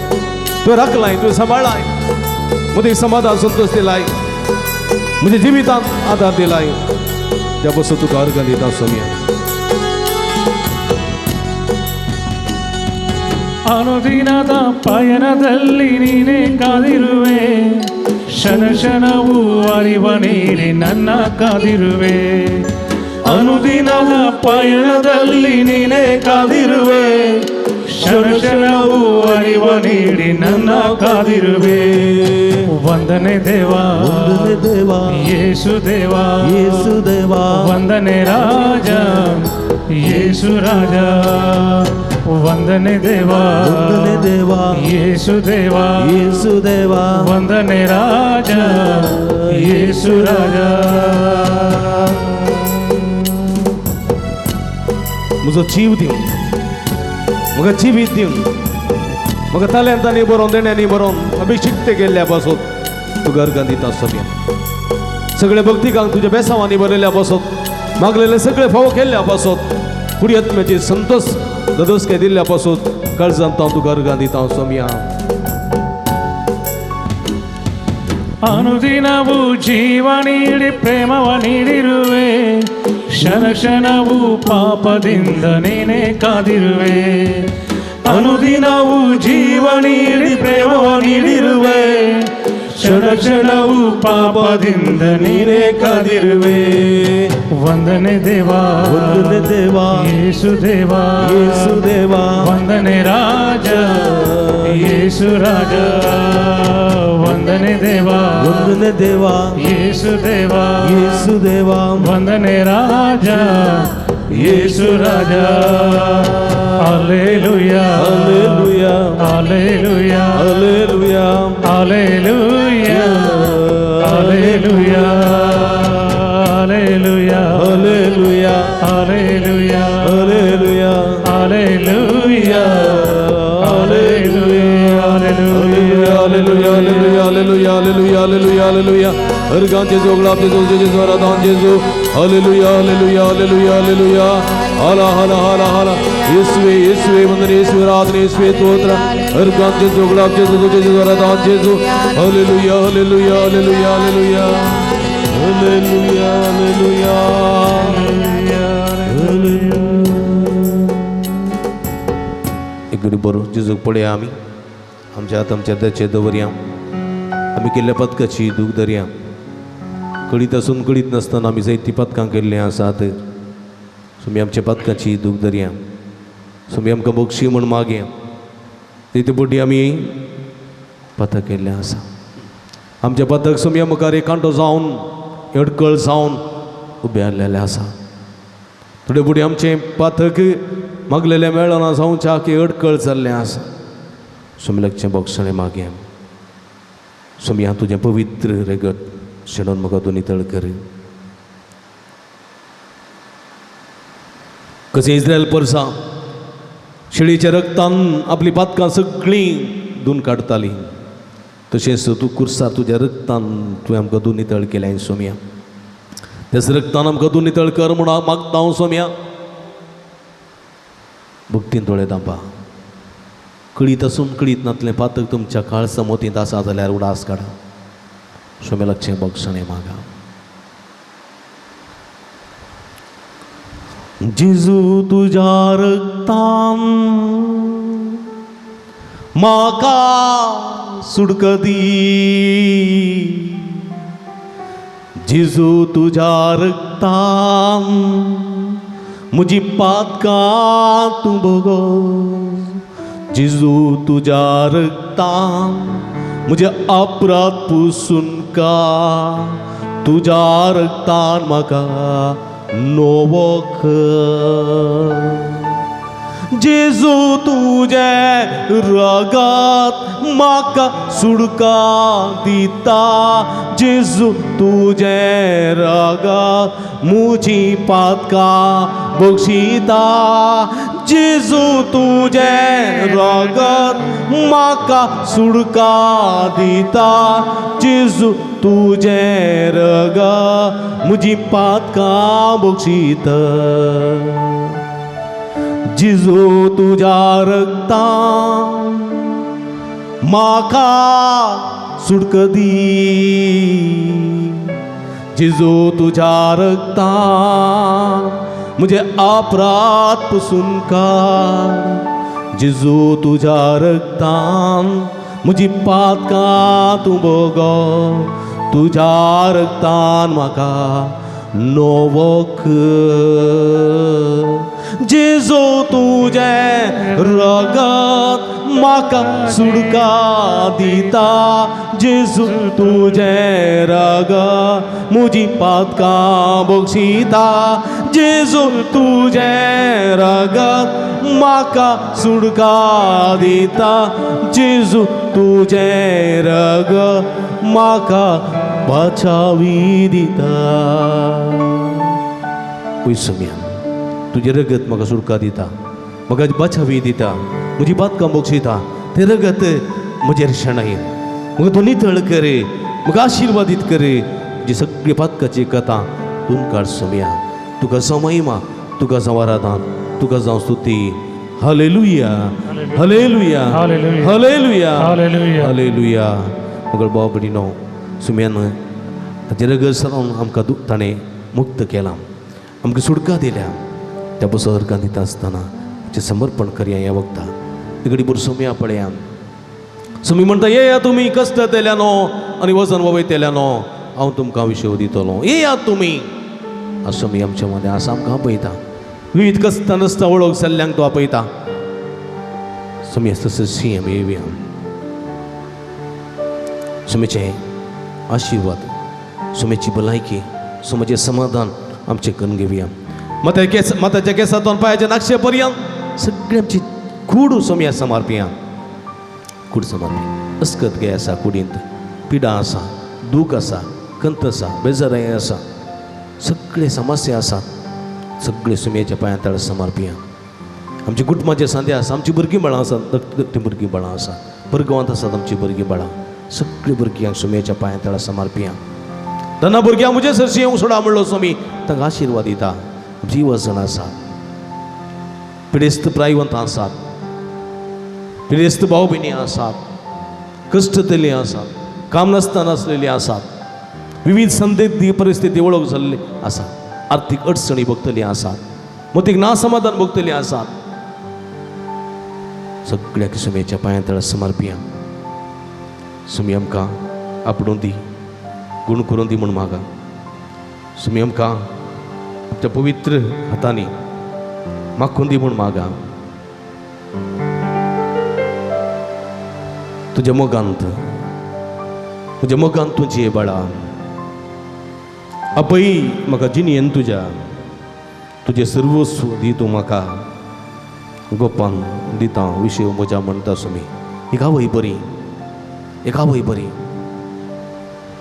तुवें राखलाय. तुवें सांबाळ्ळाय. मदीं समाधान संतोष दिलाय. म्हज्या जिवितांत आदार दिलाय. त्या पासून तुका अर्गां दिता सुम्या. ಅನುದಿನದ ಪಯಣದಲ್ಲಿ ನೀನೇ ಕಾದಿರುವೆ. ಕ್ಷಣ ಕ್ಷಣವೂ ಅರಿವ ನೀಡಿ ನನ್ನ ಕಾದಿರುವೆ. ಅನುದಿನದ ಪಯಣದಲ್ಲಿ ನೀನೇ ಕಾದಿರುವೆ. ಕ್ಷಣ ಕ್ಷಣವೂ ಅರಿವ ನೀಡಿ ನನ್ನ ಕಾದಿರುವೆ ವಂದನೆ ದೇವಾ ವಂದನೆ ದೇವಾ ಯೇಸು ದೇವಾ ಯೇಸು ದೇವಾ ವಂದನೆ ರಾಜ ಯೇಸು ರಾಜ ವಂದನೆ ದೇವಾ ವಂದನೆ ದೇವಾ ಯೇಸು ದೇವಾ ಯೇಸು ದೇವಾ ವಂದನೆ ರಾಜ ಯೇಸು ರಾಜ म्हजो जीव दिवन म्हाका जिवीत दिवन म्हाका ताल्यांतांनी बरोवन देण्यांनी बरोवन अभिशिक्त केल्ल्या पासून तूं घरकान दिता सगळ्यांक सगळे भक्तिकांक तुज्या बेसांवांनी बरयल्या पासून मागलेले सगळे फावो केल्ल्या पासून फुडें आत्म्याची संतोष ददोसके दिल्ल्या पासून काळजांत तूं घरकान दिता सोम्या ಅನುದಿನವೂ ಜೀವ ನೀಡಿ ಪ್ರೇಮವ ನೀಡಿರುವೆ ಕ್ಷಣ ಕ್ಷಣವೂ ಪಾಪದಿಂದ ನೀನೇ ಕಾದಿರುವೆ ಅನುದಿನವೂ ಜೀವ ನೀಡಿ ಪ್ರೇಮವ ನೀಡಿರುವೆ ಕ್ಷಣ ಕ್ಷಣವೂ ಪಾಪದಿಂದ ನೀನೇ ಕಾದಿರುವೆ ವಂದನೆ ದೇವಾ ವಂದನೆ ದೇವಾ ಯೇಸು ದೇವಾ ಯೇಸು ದೇವಾ ವಂದನೆ ರಾಜ ಯೇಸು ರಾಜ ವಂದನೆ ದೇವಾ ವಂದನೆ ದೇವಾ ಯೇಸು ದೇವಾ ಯೇಸು ದೇವಾ ವಂದನೆ ರಾಜ ಯೇಸು ರಾಜ ಹಲ್ಲೆಲೂಯಾ ಹಲ್ಲೆಲೂಯಾ ಹಲ್ಲೆಲೂಯಾ ಹಲ್ಲೆಲೂಯಾ ಹಲ್ಲೆಲೂಯಾ ಹಲ್ಲೆಲೂಯಾ ಹಲ್ಲೆಲೂಯಾ ಹಲ್ಲೆಲೂಯಾ ಹಲ್ಲೆಲೂಯಾ ಹಲ್ಲೆಲೂಯಾ ಹಲ್ಲೆಲೂಯಾ Hallelujah, hallelujah, hallelujah, hallelujah, hallelujah. Ergan Jesu, glad Jesu, Jesu, Radan Jesu. Hallelujah, hallelujah, hallelujah, hallelujah. Hala, hala, hala, hala. Yeswe, Yeswe, Mandan Yeswe, Radan Yeswe, Totra. Ergan Jesu, glad Jesu, Jesu, Radan Jesu. Hallelujah, hallelujah, hallelujah, hallelujah. Hallelujah, hallelujah, hallelujah. एक घडी बरो जेजूक पळया आमी आमच्या हात आमच्या देचे दवरया आमी केल्ल्या पथकाची दूख धरया कळीत आसून कळीत नासतना आमी जायतीं पथकां केल्लीं आसात सोमी आमच्या पथकाची दूख धरया सोमी आमकां बक्षी म्हूण मागया तेते पोटी आमी पथक केल्लें आसा आमचें पथक सोमी मुखार एक कांटो जावन अडकळ जावन उबें आसलेलें आसा थोडे फुडें आमचें पथक मागलेलें मेळना जावच्या की अडकळ जाल्लें आसा सोमल्याचें बोगसणें मागया सोमी हांव तुजें पवित्र रेगत शेणोवन म्हाका तूं नितळ कर कशें इस्रायल परसा शेळीच्या रक्तान आपली पातकां सगळीं धुवन काडटालीं तशेंच तूं कुर्सा तुज्या रक्तान तुवें आमकां तूं नितळ केलें सोम्या त्याच रक्तान आमकां तूं नितळ कर म्हूण हांव मागता हांव सोम्या भक्तीन दोळे धांपा कळीत आसून कळीत नातलें पातक तुमच्या काळसा मोतींत आसा जाल्यार उडास काडा सोमेलाचें बोगसणें मागा जेजू तुज्या रक्तान म्हाका सुडक दी जेजू तुज्या रक्तान म्हजी पातकां तूं भोगो जेजू तुज्या रक्तान म्हजे अपराध पुसून काड तुज्या रक्तान म्हाका नवो कर जेजू तुजे रगत म्हाका सुडका दिता जेजू तुजे रगत म्हजी पातकां बक्षिता जेजू तुजे रगत म्हाका सुडका दिता जेजू तुजे रगत म्हजी पातकां बक्षिता जेजू तुज्या रक्तान म्हाका सुडक दी जेजू तुज्या रक्तान म्हजे अपराध पुसून काड जेजू तुज्या रक्तान म्हजी पातकां तूं भोगो तुज्या रक्तान म्हाका नवो कर जेजो तुझे रगत म्हाका सुडका दिता जेजू तुझे रगत म्हजी पातकां बक्षिता जेजू तुझे रगत म्हाका सुडका दिता जेजू तुझे रगत म्हाका बाचावी दिता. पयसुम्या तुझे रगत म्हाका सुडका दिता म्हाका बाचावी दिता म्हजी बातकां बक्षिता ते रगत म्हजेर शेणाय म्हाका तो नितळ कर म्हाका आशिर्वादीत कर जी सगळी बातकाची कथा तूं काड सोम्या तुका जावं महिमा तुका जावं आराधन तुका जावं स्तुती. हालेलुया हालेलुया हालेलुया. हालेलुया हालेलुया. हालेलुया. मगर भाव भयणीनो सुम्यान ताचे रगत सावन आमकां ताणें मुक्त केलां आमकां सुडका दिल्या त्या बसो अर्गां दिता आसतना तें समर्पण करया ह्या वखदां. तिकडी बरो सोम्या पळया सुमी म्हणटा येया तुमी कश्ट तेल्यानो आनी वजन वयतेल्यानो हांव तुमकां विशय दितलो येयात तुमी. असो मी आमच्या मध्ये आसा आमकां आपयता विविध कश्टां नसता वळख सल्ल्यांक तो आपयता. सुमी तसो सी आमी येवया सुमेचे आशिर्वाद सुमेची भलायकी सुमेचे समाधान आमचे करून घेवया. माताच्या केसांतून पांयाच्या नाक्षे पर्यंत सगळी आमची कूड सोम्या समर्पिया. कूड समर्पी अस्कत गे आसा कुडींत पिडा आसा दूख आसा कंत आसा बेजाराय आसा सगळे समस्या आसात सगळे सुम्याच्या पांया तळ समर्पिया. आमची कुटुंबाचे सांद्या आसा आमची भुरगीं बाळां आसात धाकटी भुरगीं बाळां आसा भुरगांवांत आसात आमची भुरगीं बाळां सगळीं भुरग्यांक सुम्याच्या पांया तळ समर्पिया. तेन्ना भुरग्यांक म्हजे सरशी येवंक सोडा म्हणलो स्वामी तांकां आशिर्वाद दिता. आमची वचन आसात पिडेस्त प्रायवंत आसात पिडेस्त भाव भयणी आसात कश्ट तेली आसात काम नासतना आसलेली आसात विविध संदिग्ध परिस्थिती वळख जाल्ली आसात आर्थीक अडचणी भोगतली आसात मतीक नासमाधान भोगतली आसात सगळ्याक सुम्याच्या पांया तळ समर्पिया. सुमी आमकां आपणून दी गुण करून दी म्हूण मागा. सुमी आमकां आमच्या पवित्र हातांनी मागून दी म्हूण मागा. तुज्या मोगांत म्हज्या मोगांत तूं जिये बाळा आपय म्हाका जिणयेन तुज्या तुजें सर्वस्व दी तूं म्हाका गोपान दिता विशय म्हज्या म्हणटा सुमी एक आवय बरी एक आवय बरी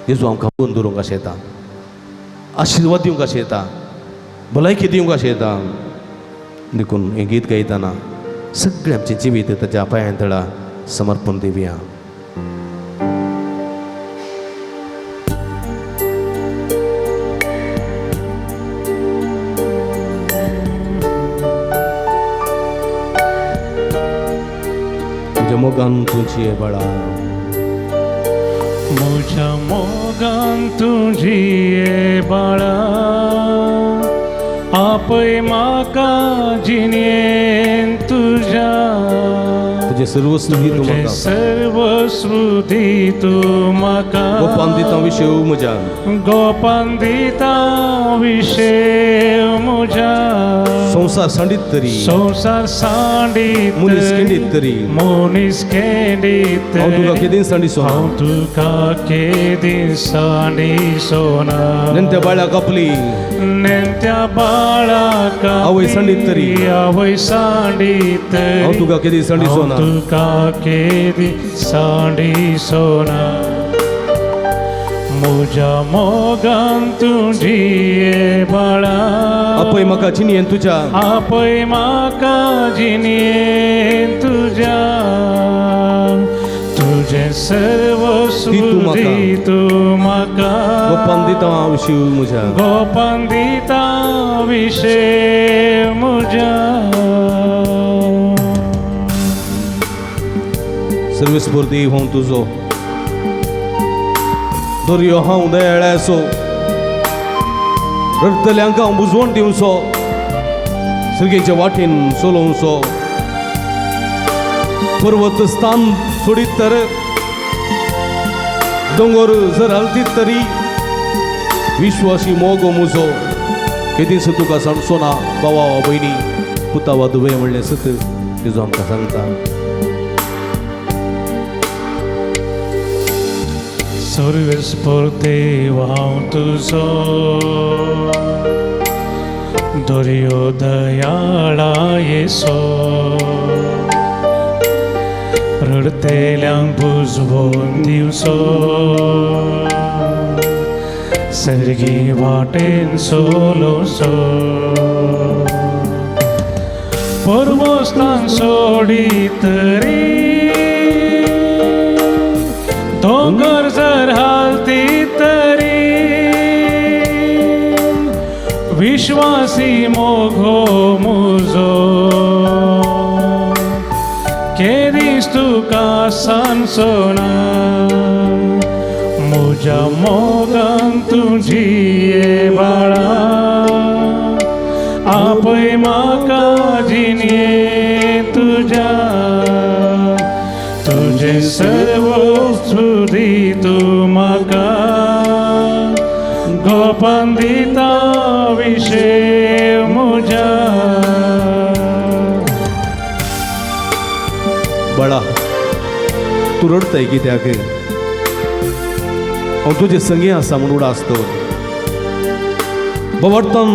जेजू आमकां बंद दवरूंक अशें येता आशिर्वाद दिवंक अशें येता भलायकी दिवंक अशें येता. देखून हें गीत गायतना सगळें आमचें जिवीत ताच्या पांयां तळा समर्पण दिवया. तुज्या मोगान तुजी बाळा म्हज्या मोगान तुजी बाळा आपय म्हाका जिणेन तुज्या तुजें सर्वस्व दी तूं म्हाका सर्वस्व दी तूं म्हाका गोपान दिता विशय म्हज्या गोपान दिता विशय म्हज्या संसार सांडीत तरी संसार सांडीत मनीस केंडीत तरी मनीस केंडीत हांव तुका केदीन सांडिसोना हांव तुका केदीन सांडिसोना नेण्ट्या बाळ्याक आपली नेण्ट्या बाळाक आवय सांडीत तरी आवय सांडीत हांव तुका केदीन सांडिसोना तुका केदीन सांडिसोना. म्हज्या मोगान तुजी बाळा आपय म्हाका जिणयेन तुज्या आपय म्हाका जिणयेन तुज्या तुजें सर्वस्व दी तूं म्हाका गोपान दिता विशय म्हज्या गोपान दिता विशय म्हज्या. सर्वेस्पर्धी हांव तुजो दर्यो हांव दयाळ्याचो रडतल्यांक हांव बुजवण दिवचो सर्गेच्या वाटेन चलोवचो पर्वत स्थान सोडीत तर दोंगर जर हलतीत तरी विश्वासी मोग म्हजो केदीस तुका सांडचो ना भावा भयणी पुता वधवे म्हणलें सत तिजो आमकां सांगता. सर्वेस्पर देव हांव तुजो दर्यो दयाळा येसो रडतेल्यांक बुजवून दिवचो सर्गी वाटेन चलोसो पर्वस्तान सोडी तरी दोंगर जर हालती तरी विश्वासी मोघो मुजो केदीस तुका सांसोना म्हज्या मोगान तुजी ये बाळा आपय म्हाका जिणे तुज्या तुझे सर्व सुधी तू म्हाका गोपान दिता विशे म्हज्या. बाळा तू रडतय कित्याक हांव तुजे संगी आसा म्हूण उडासतो बवडतन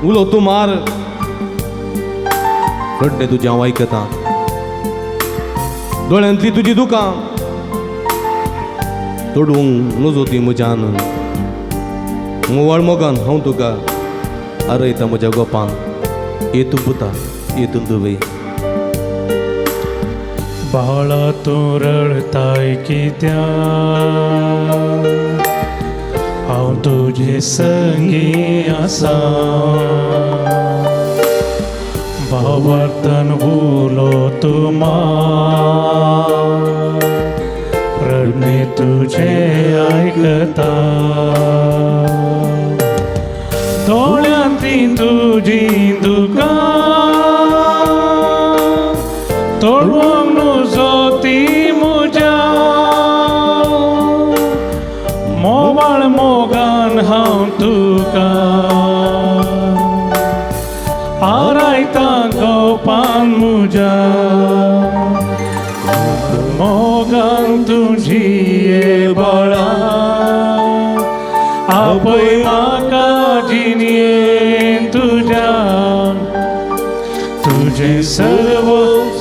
उलो तूं मार रडणे तुजें हांव आयकतां दोळ्यांतली तुजी दुकां तोडूंक नजो ती म्हज्यान मोवाळ मोगान हांव तुका आरयता म्हज्या गोपान येतून पुता येतून दुवे. बाळा तूं रडताय कित्या हांव तुजे संगी आसा भावार्थन उलो तूं मार रडणे तुजे आयकता दोळ्यांतली तुजी दुकां तोडूंक नजो ती म्हज्या मोवाळ मोगान हांव तुका आरायता गोपान म्हज्या मोगान तुजी ये बाळा आपय म्हाका जिणे तुज्या तुझे सर्व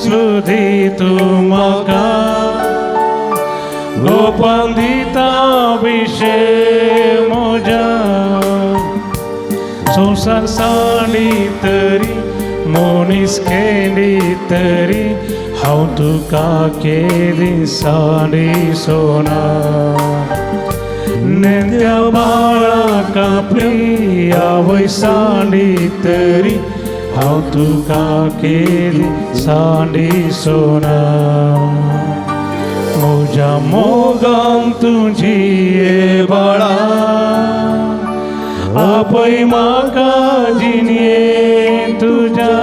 सुधी तू म्हाका गोपान दिता विशे म्हज्या. संसार साडी तरी मनीस केली तरी हांव तुका केली साडी सोना नेत्या बाळाक आपली आवय साडी तरी हांव तुका केली साडी सोना म्हज्या मोगान तुजी ये बाळा आपय म्हाका जिणे तुज्या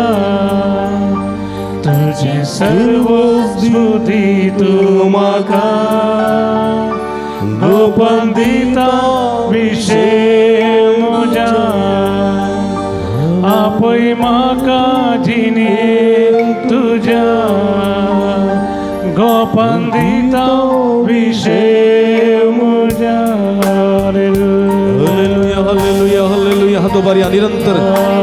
तुजे सर्व सुधी तू म्हाका गोपान दिता विशे म्हज्या आपय म्हाका जिणे तुज्या गोपान दिता विशे म्हज्या. हालेलुया हालेलुया हालेलुया हातो बारिया निरंतर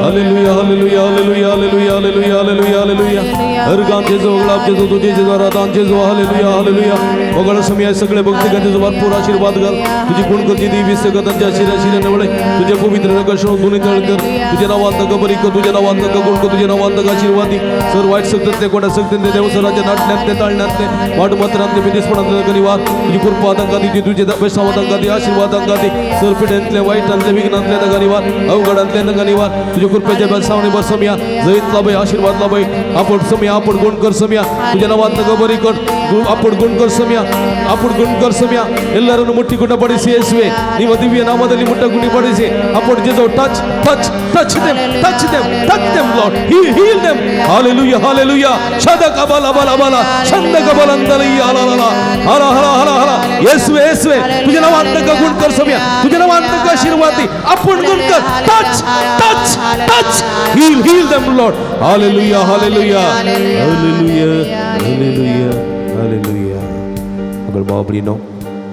हालेलुया हालेलुया हालेलुया हालेलुया हालेलुया हालेलुया हालेलुया हर गांचे जो गुलाब जो तुझे जो आराधन जो हालेलुया हालेलुया ओगळ समय सगळे भक्तिगत जो भरपूर आशीर्वाद घाल तुझी गुण करची देवी सगळ्यांच्या शिरा नवळे तुझे पवित्र नकशो दोन्ही तळकर तुझे नावांत गबरी कर तुझे नावांत गुण कर तुझे नावांत आशीर्वादी सर वाईट सकते कोणा सकते देव सराच्या नाटण्यातले ताळण्यातले वाट मात्रांतले विदेशपणांतले कनिवार तुझी कृपा दंगादी ती तुझे दंगादी आशीर्वाद दंगादी सर पिढ्यांतले वाईटांतले विघ्नांतले दंगानिवार अवघडांतले दंगानिवार तुझे कृपेच्या बेसावणी बर समया जैत लाभय आशीर्वाद लाभय आपण समया आपण गुण कर समया तुझे नावांत गबरी कर आपण गुण कर समया आपण गुण कर ಸಮಯ ಎಲ್ಲರನ್ನು ಮುಟ್ಟಿಕೊಂಡಪಡಿಸಿ ಯೇಸುವೆ ನಿಮ್ಮ ದಿವ್ಯ ನಾಮದಲ್ಲಿ ಮುಟ್ಟುಕೊಂಡಿಪಡಿಸಿ ಅಪ್ಪಡು Jesu touch touch touch them Lord heal them hallelujah hallelujah ಶದಕ ಬಲ ಬಲ ಬಲ ಚಂದಕ ಬಲಂದಲಿ ಅಲಲಲ ಹಲ ಹಲ ಹಲ ಹಲ ಯೇಸುವೆ ಯೇಸುವೆ तुझे नावांत गुण कर समया तुझे नावांत आशीर्वाद दे आपण गुण कर touch, touch, touch. Heal them, Lord. Hallelujah, hallelujah, hallelujah, hallelujah, hallelujah. अगर बाबरीनो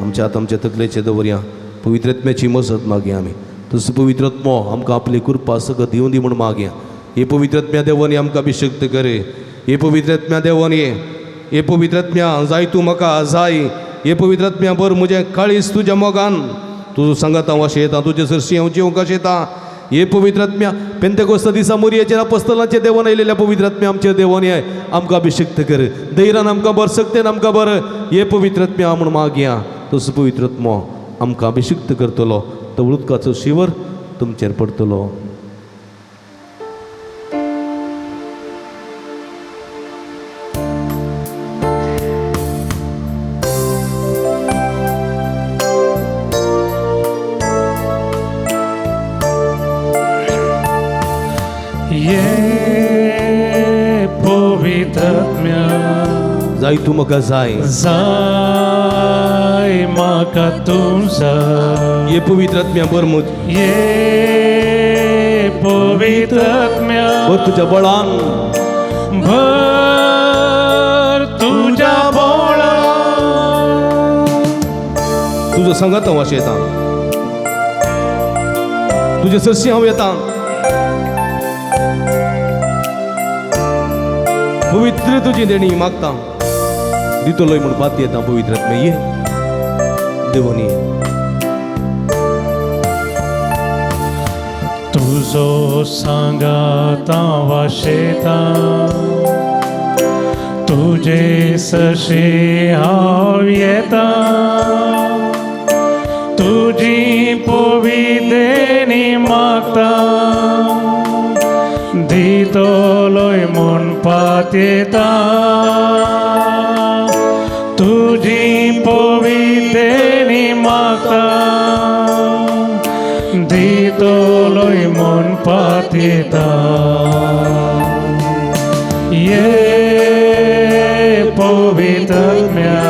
आमच्या आमच्या तकलेचे दवरया पवित्र आत्म्याची मजत मागया आमी. तसो पवित्र आत्मो आमकां आपली कृपा सगळं दिवन दी म्हूण मागया. हे पवित्र आत्म्या देवानी आमकां अभिषेक्त करे. हे पवित्र आत्म्या देवानी हे पवित्र आत्म्या जाय तूं म्हाका जाय. हे पवित्र आत्म्या बर म्हजें काळीज तुज्या मोगान तूं सांगात हांव अशें येता तुजे सरशी हांव जेवंक कशें येता. हे पवित्र आत्म्या पेंतेकोस्त दिसा मोरयेचेर अपोस्तलांचेर देवान आयलेल्या पवित्र आत्म्या आमचेर देवानी आमकां अभिषेक्त कर. धैर्यान आमकां बर सक्तेन आमकां बर हे पवित्र आत्म्या म्हूण मागया. तसो पवित्र आत्मो आमकां अभिषेक्त करतलो. तो उदकाचो शिवर तुमचेर पडटलो. ये पवित्र आत्म्या जाय तूं म्हाका जाय. जाय म्हाका तूं जाय. ये पवित्र आत्म्या बर म्हज ये पवित्र आत्म्या बर तुज्या बळान भर तुझ्या बोळान तुजो सांगात हांव अशें येता. तुजे सरशी हांव येता. पवित्र तुजी देणी मागता दितलोय म्हूण बात येता. पवित्र आत्म्या ये देवानी तुझो सांगात हांव वाशेता. तुजे सशी हांव येता. तुजी पवित्र मागता दितलोय म्हूण पात येता. तुजी पवित्र मागता दितलोय म्हूण पात येता. ये पवित्र आत्म्या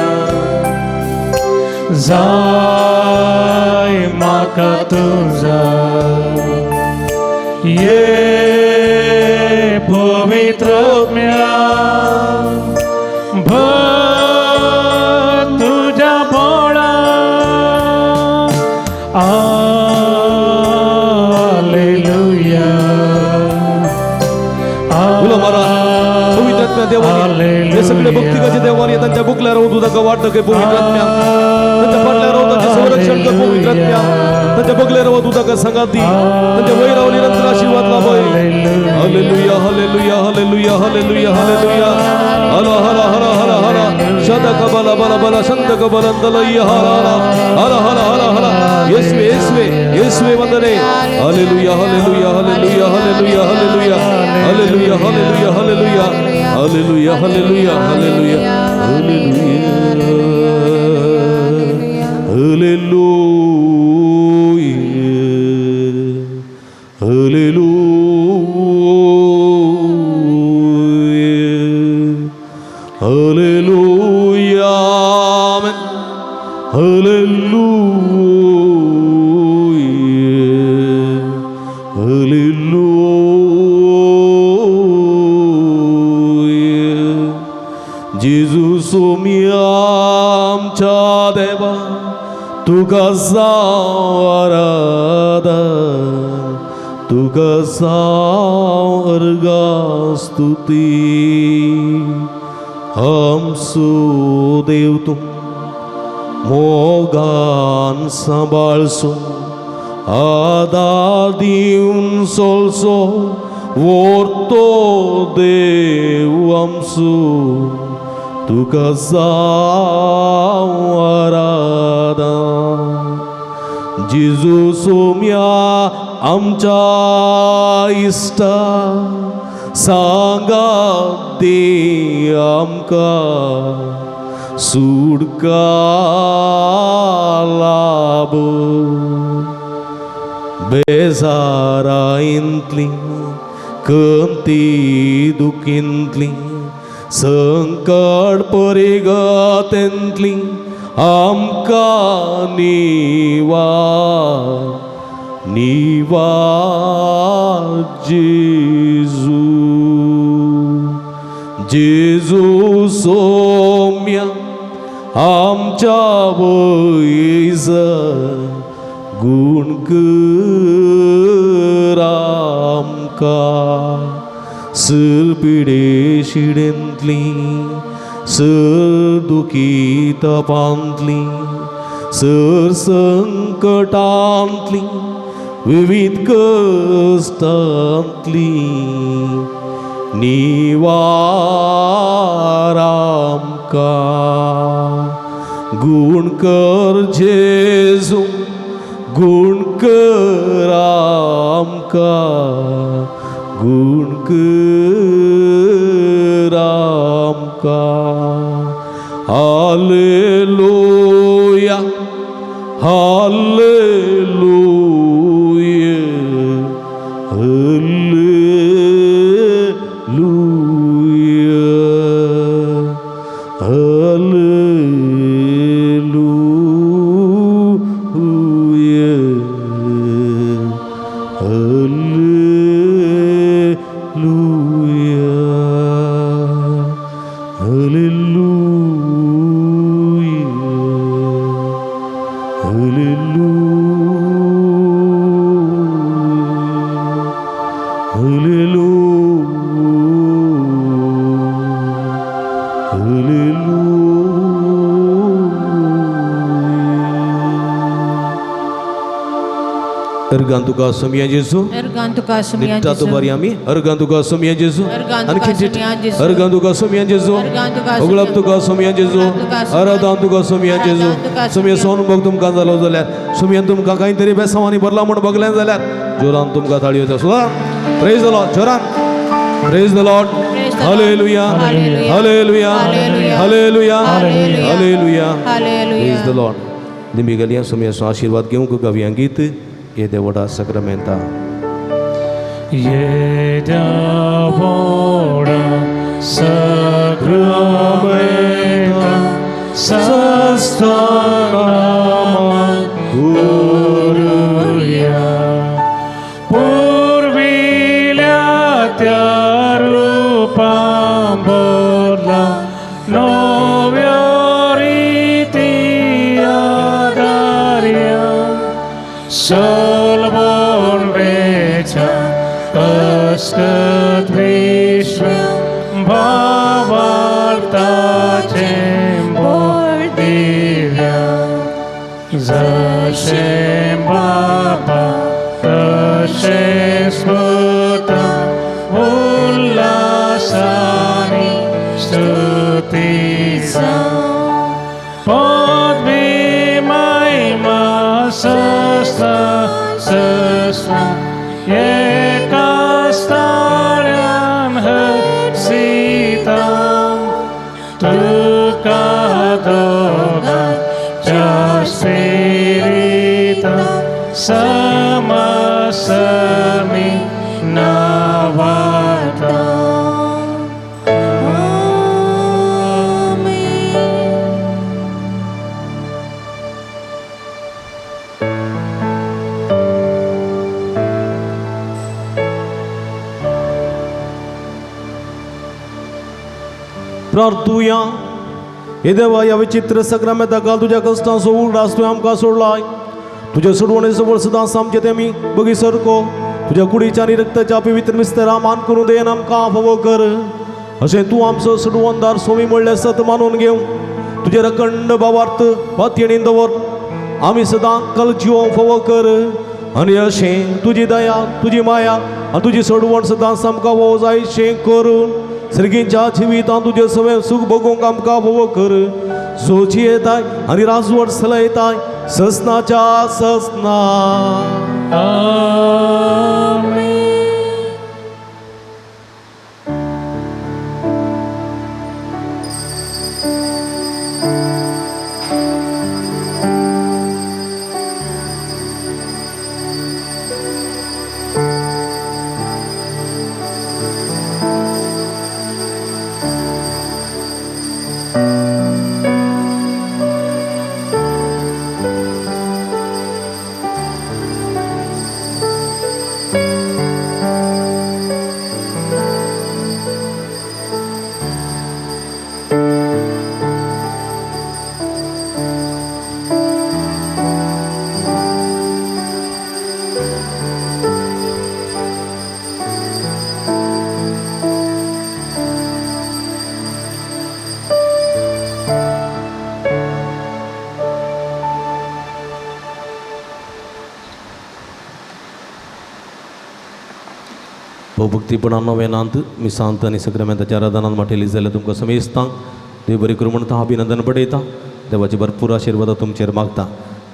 जाय म्हाका तूं जाय. ये पवित्र आत्म्या भर तुझ्या बोळान. हालेलुया. उलो मारा पवित्र आत्म्या देवानी हे सगळे भक्तिकाचे देवानी तांच्या बुकल्यार रावून तुका वाटतं की पवित्र आत्म्या तांच्या फाटल्यार रावून तांचें संरक्षण कर. पवित्र आत्म्या तांच्या बगल्यार रावून तुका सांगात दी. तांच्या वयर रावून निरंतर आशीर्वाद लाभय. हालेलुया हालेलुया हालेलुया हालेलुया हालेलुया. हला हला हला हला हला शदक बला बला बला शंदक बलंदलय हला हला हला हला हला हला. येशुवे येशुवे येशुवे वंदने. हालेलुया हालेलुया हालेलुया हालेलुया हालेलुया हालेलुया हालेलुया हालेलुया हालेलुया हालेलुया हालेलुया हालेलुया हालेलुया हालेलुया आमेन. हालेलुया हालेलुया. जेजू सोमी आमच्या देवा तुका सावरादा. तुका सावर्गा स्तुती. आमचो देव तूं मोगान सांबाळसो. आदार दिवन सोलसो व्हरतो देव आमचो. तुका सावरादा. जेजू सोम्या आमच्या इश्टा सांगात दे आमकां सुटका लाभ. बेजारांतली कंती दुखींतली संकट परिगतेंतली आमकां निवा निवा जेजू जेजू सोम्या आमच्या वैज गुण कर आमकां सर पिडे शिडेंतली सर दुखी तपांतली सर संकटांतली विविध कश्टांतली निवार आमकां गुण कर जेजू गुण कर आमकां गुण कर आमकां हालेलुया हालेलुया hallelujah Ergan tuka semia Yesu. Ergan tuka semia Nita tu Yesu. bari ami. Ergan tuka semia Yesu. Ergan tuka Ankin tit. semia Yesu. Ergan tuka semia Yesu. Ergan tuka Oglap semia- tuka semia Yesu. Oglap tuka semia- Aradan tuka semia Yesu. Aradan tuka Semia semia- सोन बघ तुमका झालो जाल्यार सुमियान तुमका काहीतरी बेसावानी भरला म्हण बघलें जाल्यार जोरान तुमका थाळयो सुद्धा praise the Lord Zohran praise the Lord Praise the Lord. Hallelujah Hallelujah. Hallelujah Hallelujah. Hallelujah Hallelujah. Hallelujah Hallelujah. Praise the Lord निमिगलिया सुमिया आशीर्वाद घेऊन को गावियां गीत ये Devda सक्रामेंता Jedavoda Sakramenta Sastanama Guruya Purvilia Tiarupambola Novioriti Adaria Solomon Vecha Askat Vishwa Bhavarta Chembor Divya Zashem Baba Zashem Smuta Ullasani Stutisa Podvi Maima Sasta Sasta Ekastariam Hepsitam Tukadoga Jaspiritam Samasami Navatam प्रार्थूया हे देवा या विचित्र सक्रामेंता काल तुझ्या कष्टां सोडून रास्तोय आमकां सोडलाय तुझ्या सोडवणे जवळ सदां सामचे ते आमी बगी सरको तुझ्या कुडीच्या आनी रक्ताच्या पवित्र विस्तारा मान करून देन आमकां फावो कर अशें तूं आमचो सोडवणदार स्वामी म्हणलें सत मानून घेवं तुजे अखंड भावार्थ पातयेणीन दवर आमी सदां कल जिवोवंक फावो कर आनी अशें तुजी दया तुजी माया आनी तुजी सोडवण सदां आमकां वो जायशें करून सर्गींच्या जिवितां तुजें सगळें सूख भोगूंक आमकां फावो कर सोची येताय आनी राजवट चलयताय ससनाच्या ससना Amen. भक्तीपणान नवेनांत मिसांत आनी सक्रामेंताच्या आराधनांत माठेली जाल्यार तुमकां समेस्तांक देव बरें करूं म्हणटा अभिनंदन पडयता. देवाची भरपूर आशिर्वाद तुमचेर मागता.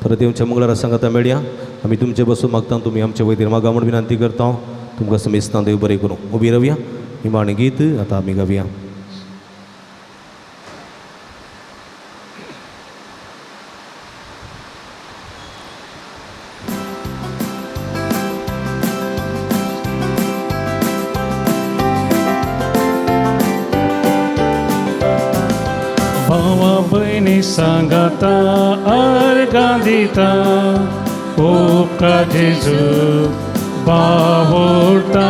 परत येवच्या मंगळारा सांगाता मेळया. आमी तुमचे बसून मागता तुमी आमचे वयदीर मागा म्हूण विनंती करता. तुमकां समेस्तांक देव बरें करूं. उबी रावया. निमाणें गीत आतां आमी गावया. भावा भयणी सांगाता अर्गां दिता उपकार जेजू बावोरता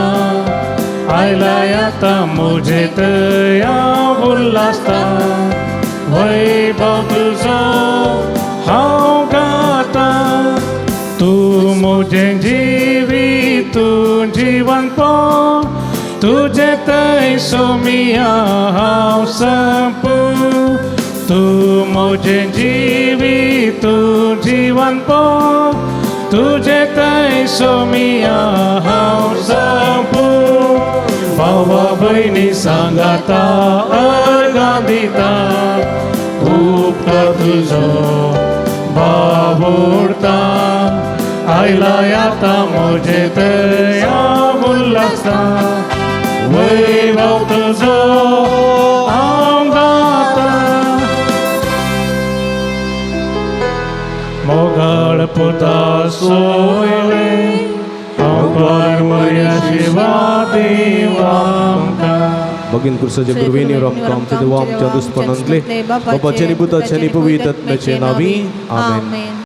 आयलाय आतां म्हजे तया उल्हासता वैभव तुजो हांव गाता तूं म्हजें जिवीत तूं जिवनपण तुजे थंय सोमिया हांव संपूं तूं म्हजें जिवीत तूं जिवनपण तुजे थंय सोमिया हांव संपूं भावा भयणी सांगाता अर्गां दिता उपकार तुजो बावोरता आयलाय आतां म्हजे तया उल्हासता वैभव तुजो हांव गाता मोगाळ पुता सोयले हांव मर्या शिवा देवा भगीन कुर्साचे गुरवेनीवर आमकां आमच्या देवा आमच्या दुस्पणांतले बापाचे आनी पुताचे आनी पवित्र आत्म्याचे नांवी आमेन.